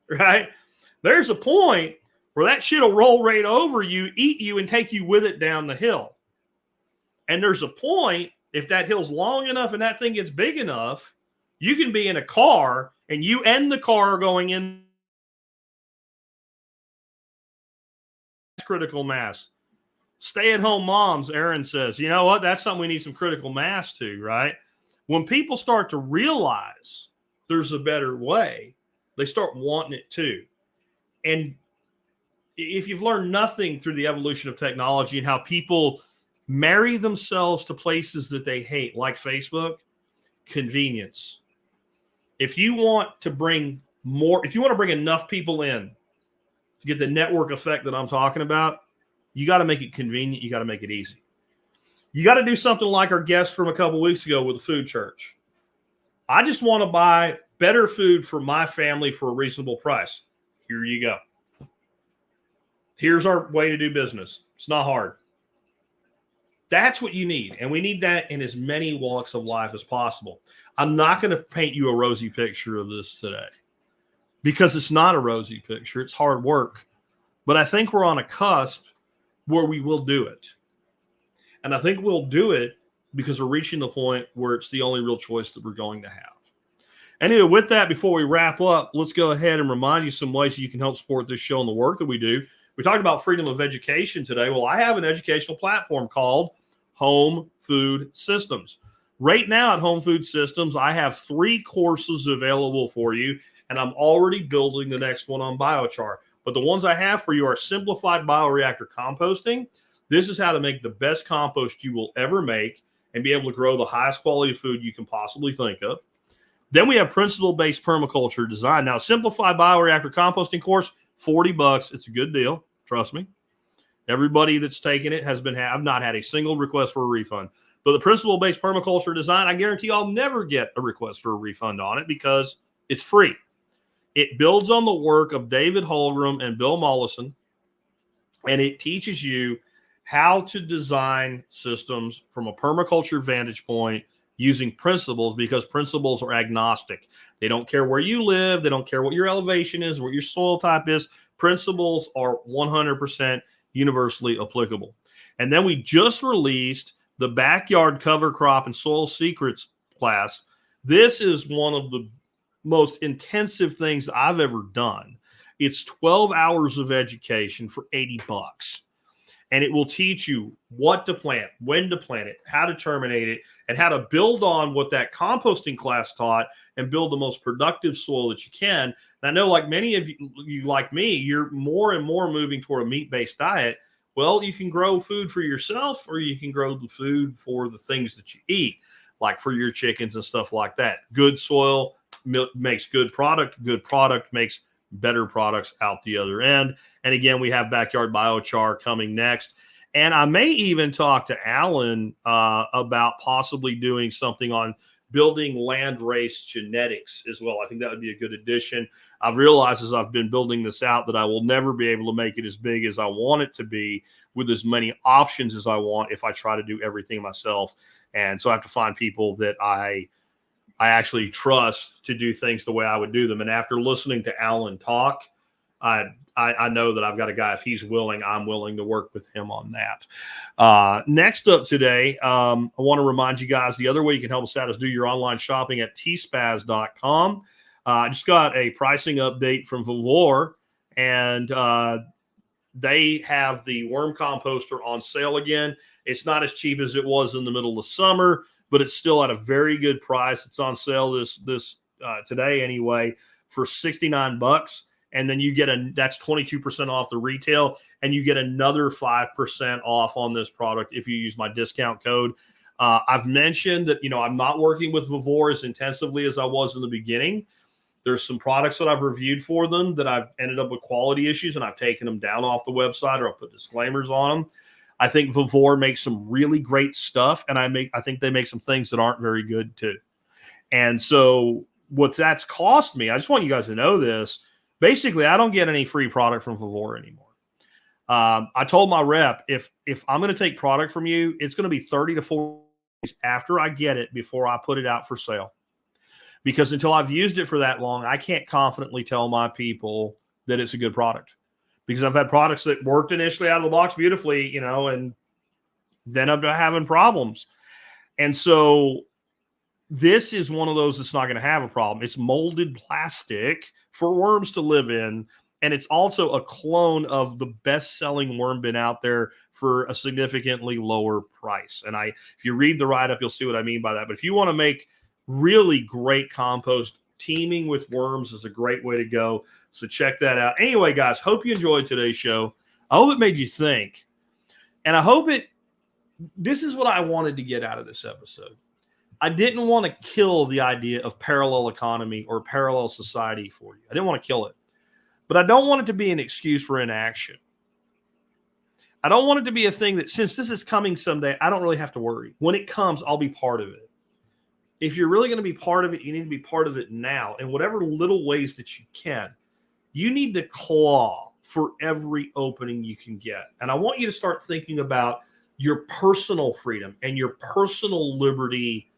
right? There's a point where that shit will roll right over you, eat you, and take you with it down the hill. And there's a point, if that hill's long enough and that thing gets big enough, you can be in a car and you and the car are going in critical mass. Stay-at-home moms, Aaron says, you know what? That's something we need some critical mass to, right? When people start to realize there's a better way, they start wanting it too. And if you've learned nothing through the evolution of technology and how people marry themselves to places that they hate, like Facebook, convenience. If you want to bring enough people in to get the network effect that I'm talking about, you got to make it convenient. You got to make it easy. You got to do something like our guest from a couple weeks ago with the food church. I just want to buy better food for my family for a reasonable price. Here you go. Here's our way to do business. It's not hard. That's what you need. And we need that in as many walks of life as possible. I'm not going to paint you a rosy picture of this today because it's not a rosy picture. It's hard work. But I think we're on a cusp where we will do it. And I think we'll do it because we're reaching the point where it's the only real choice that we're going to have. Anyway, with that, before we wrap up, let's go ahead and remind you some ways you can help support this show and the work that we do. We talked about freedom of education today. Well, I have an educational platform called Home Food Systems. Right now at Home Food Systems, I have 3 courses available for you, and I'm already building the next one on biochar. But the ones I have for you are simplified bioreactor composting. This is how to make the best compost you will ever make and be able to grow the highest quality food you can possibly think of. Then we have principle-based permaculture design. Now, simplified bioreactor composting course, $40. It's a good deal. Trust me. Everybody that's taken it I've not had a single request for a refund. But the principle-based permaculture design, I guarantee I'll never get a request for a refund on it because it's free. It builds on the work of David Holgram and Bill Mollison, and it teaches you how to design systems from a permaculture vantage point using principles, because principles are agnostic. They don't care where you live. They don't care what your elevation is, what your soil type is. Principles are 100% universally applicable. And then we just released the backyard cover crop and soil secrets class. This is one of the most intensive things I've ever done. It's 12 hours of education for $80. And it will teach you what to plant, when to plant it, how to terminate it, and how to build on what that composting class taught and build the most productive soil that you can. And I know, like many of you like me, you're more and more moving toward a meat-based diet. Well, you can grow food for yourself, or you can grow the food for the things that you eat, like for your chickens and stuff like that. Good soil makes good product makes better products out the other end. And again, we have backyard biochar coming next. And I may even talk to Alan about possibly doing something on building land race genetics as well. I think that would be a good addition. I've realized as I've been building this out that I will never be able to make it as big as I want it to be with as many options as I want if I try to do everything myself. And so I have to find people that I actually trust to do things the way I would do them. And after listening to Alan talk, I know that I've got a guy, if he's willing, I'm willing to work with him on that. Next up today, I want to remind you guys, the other way you can help us out is do your online shopping at tspaz.com. I just got a pricing update from Vavor, and they have the worm composter on sale again. It's not as cheap as it was in the middle of summer, but it's still at a very good price. It's on sale this today anyway for $69. And then you get that's 22% off the retail, and you get another 5% off on this product if you use my discount code. I've mentioned that, I'm not working with Vavor as intensively as I was in the beginning. There's some products that I've reviewed for them that I've ended up with quality issues, and I've taken them down off the website, or I'll put disclaimers on them. I think Vavor makes some really great stuff, and I think they make some things that aren't very good too. And so what that's cost me, I just want you guys to know this. Basically, I don't get any free product from Vavor anymore. I told my rep, if I'm going to take product from you, it's going to be 30 to 40 days after I get it before I put it out for sale. Because until I've used it for that long, I can't confidently tell my people that it's a good product. Because I've had products that worked initially out of the box beautifully, and then I'm having problems. And so this is one of those that's not going to have a problem. It's molded plastic for worms to live in. And it's also a clone of the best-selling worm bin out there for a significantly lower price. And if you read the write-up, you'll see what I mean by that. But if you want to make really great compost, teaming with worms is a great way to go. So check that out. Anyway, guys, hope you enjoyed today's show. I hope it made you think. And I hope this is what I wanted to get out of this episode. I didn't want to kill the idea of parallel economy or parallel society for you. I didn't want to kill it. But I don't want it to be an excuse for inaction. I don't want it to be a thing that, since this is coming someday, I don't really have to worry. When it comes, I'll be part of it. If you're really going to be part of it, you need to be part of it now. In whatever little ways that you can. You need to claw for every opening you can get. And I want you to start thinking about your personal freedom and your personal liberty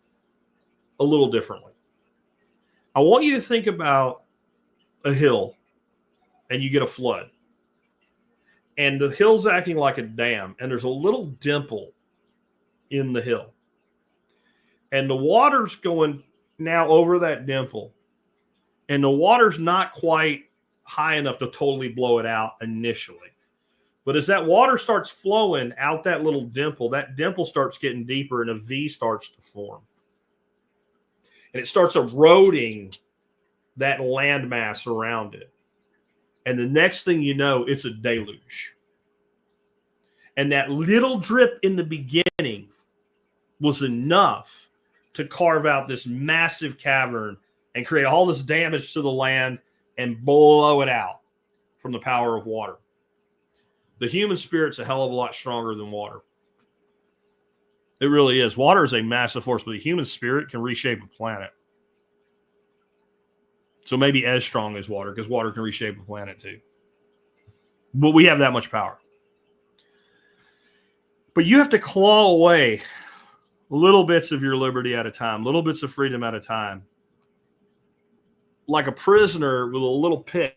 a little differently. I want you to think about a hill and you get a flood. And the hill's acting like a dam, and there's a little dimple in the hill. And the water's going now over that dimple. And the water's not quite high enough to totally blow it out initially. But as that water starts flowing out that little dimple, that dimple starts getting deeper and a V starts to form. And it starts eroding that landmass around it. And the next thing you know, it's a deluge. And that little drip in the beginning was enough to carve out this massive cavern and create all this damage to the land and blow it out from the power of water. The human spirit's a hell of a lot stronger than water. It really is. Water is a massive force, but the human spirit can reshape a planet. So maybe as strong as water, because water can reshape a planet too. But we have that much power. But you have to claw away little bits of your liberty at a time, little bits of freedom at a time. Like a prisoner with a little pit.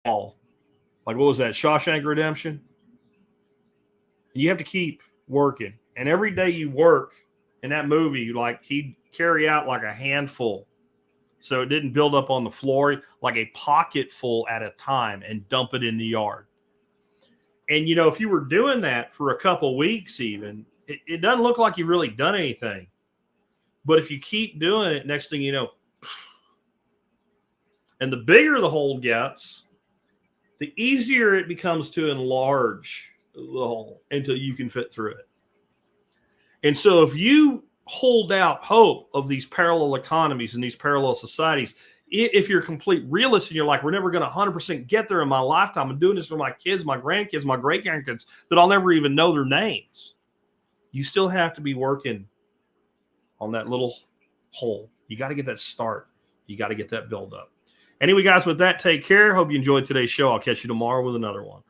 Like, what was that? Shawshank Redemption? You have to keep working. And every day you work in that movie, like he'd carry out like a handful. So it didn't build up on the floor, like a pocket full at a time and dump it in the yard. And, you know, if you were doing that for a couple weeks even, it doesn't look like you've really done anything. But if you keep doing it, next thing you know, and the bigger the hole gets, the easier it becomes to enlarge the hole until you can fit through it. And so if you hold out hope of these parallel economies and these parallel societies, if you're a complete realist and you're like, we're never going to 100% get there in my lifetime, I'm doing this for my kids, my grandkids, my great-grandkids that I'll never even know their names, you still have to be working on that little hole. You got to get that start. You got to get that build up. Anyway, guys, with that, take care. Hope you enjoyed today's show. I'll catch you tomorrow with another one.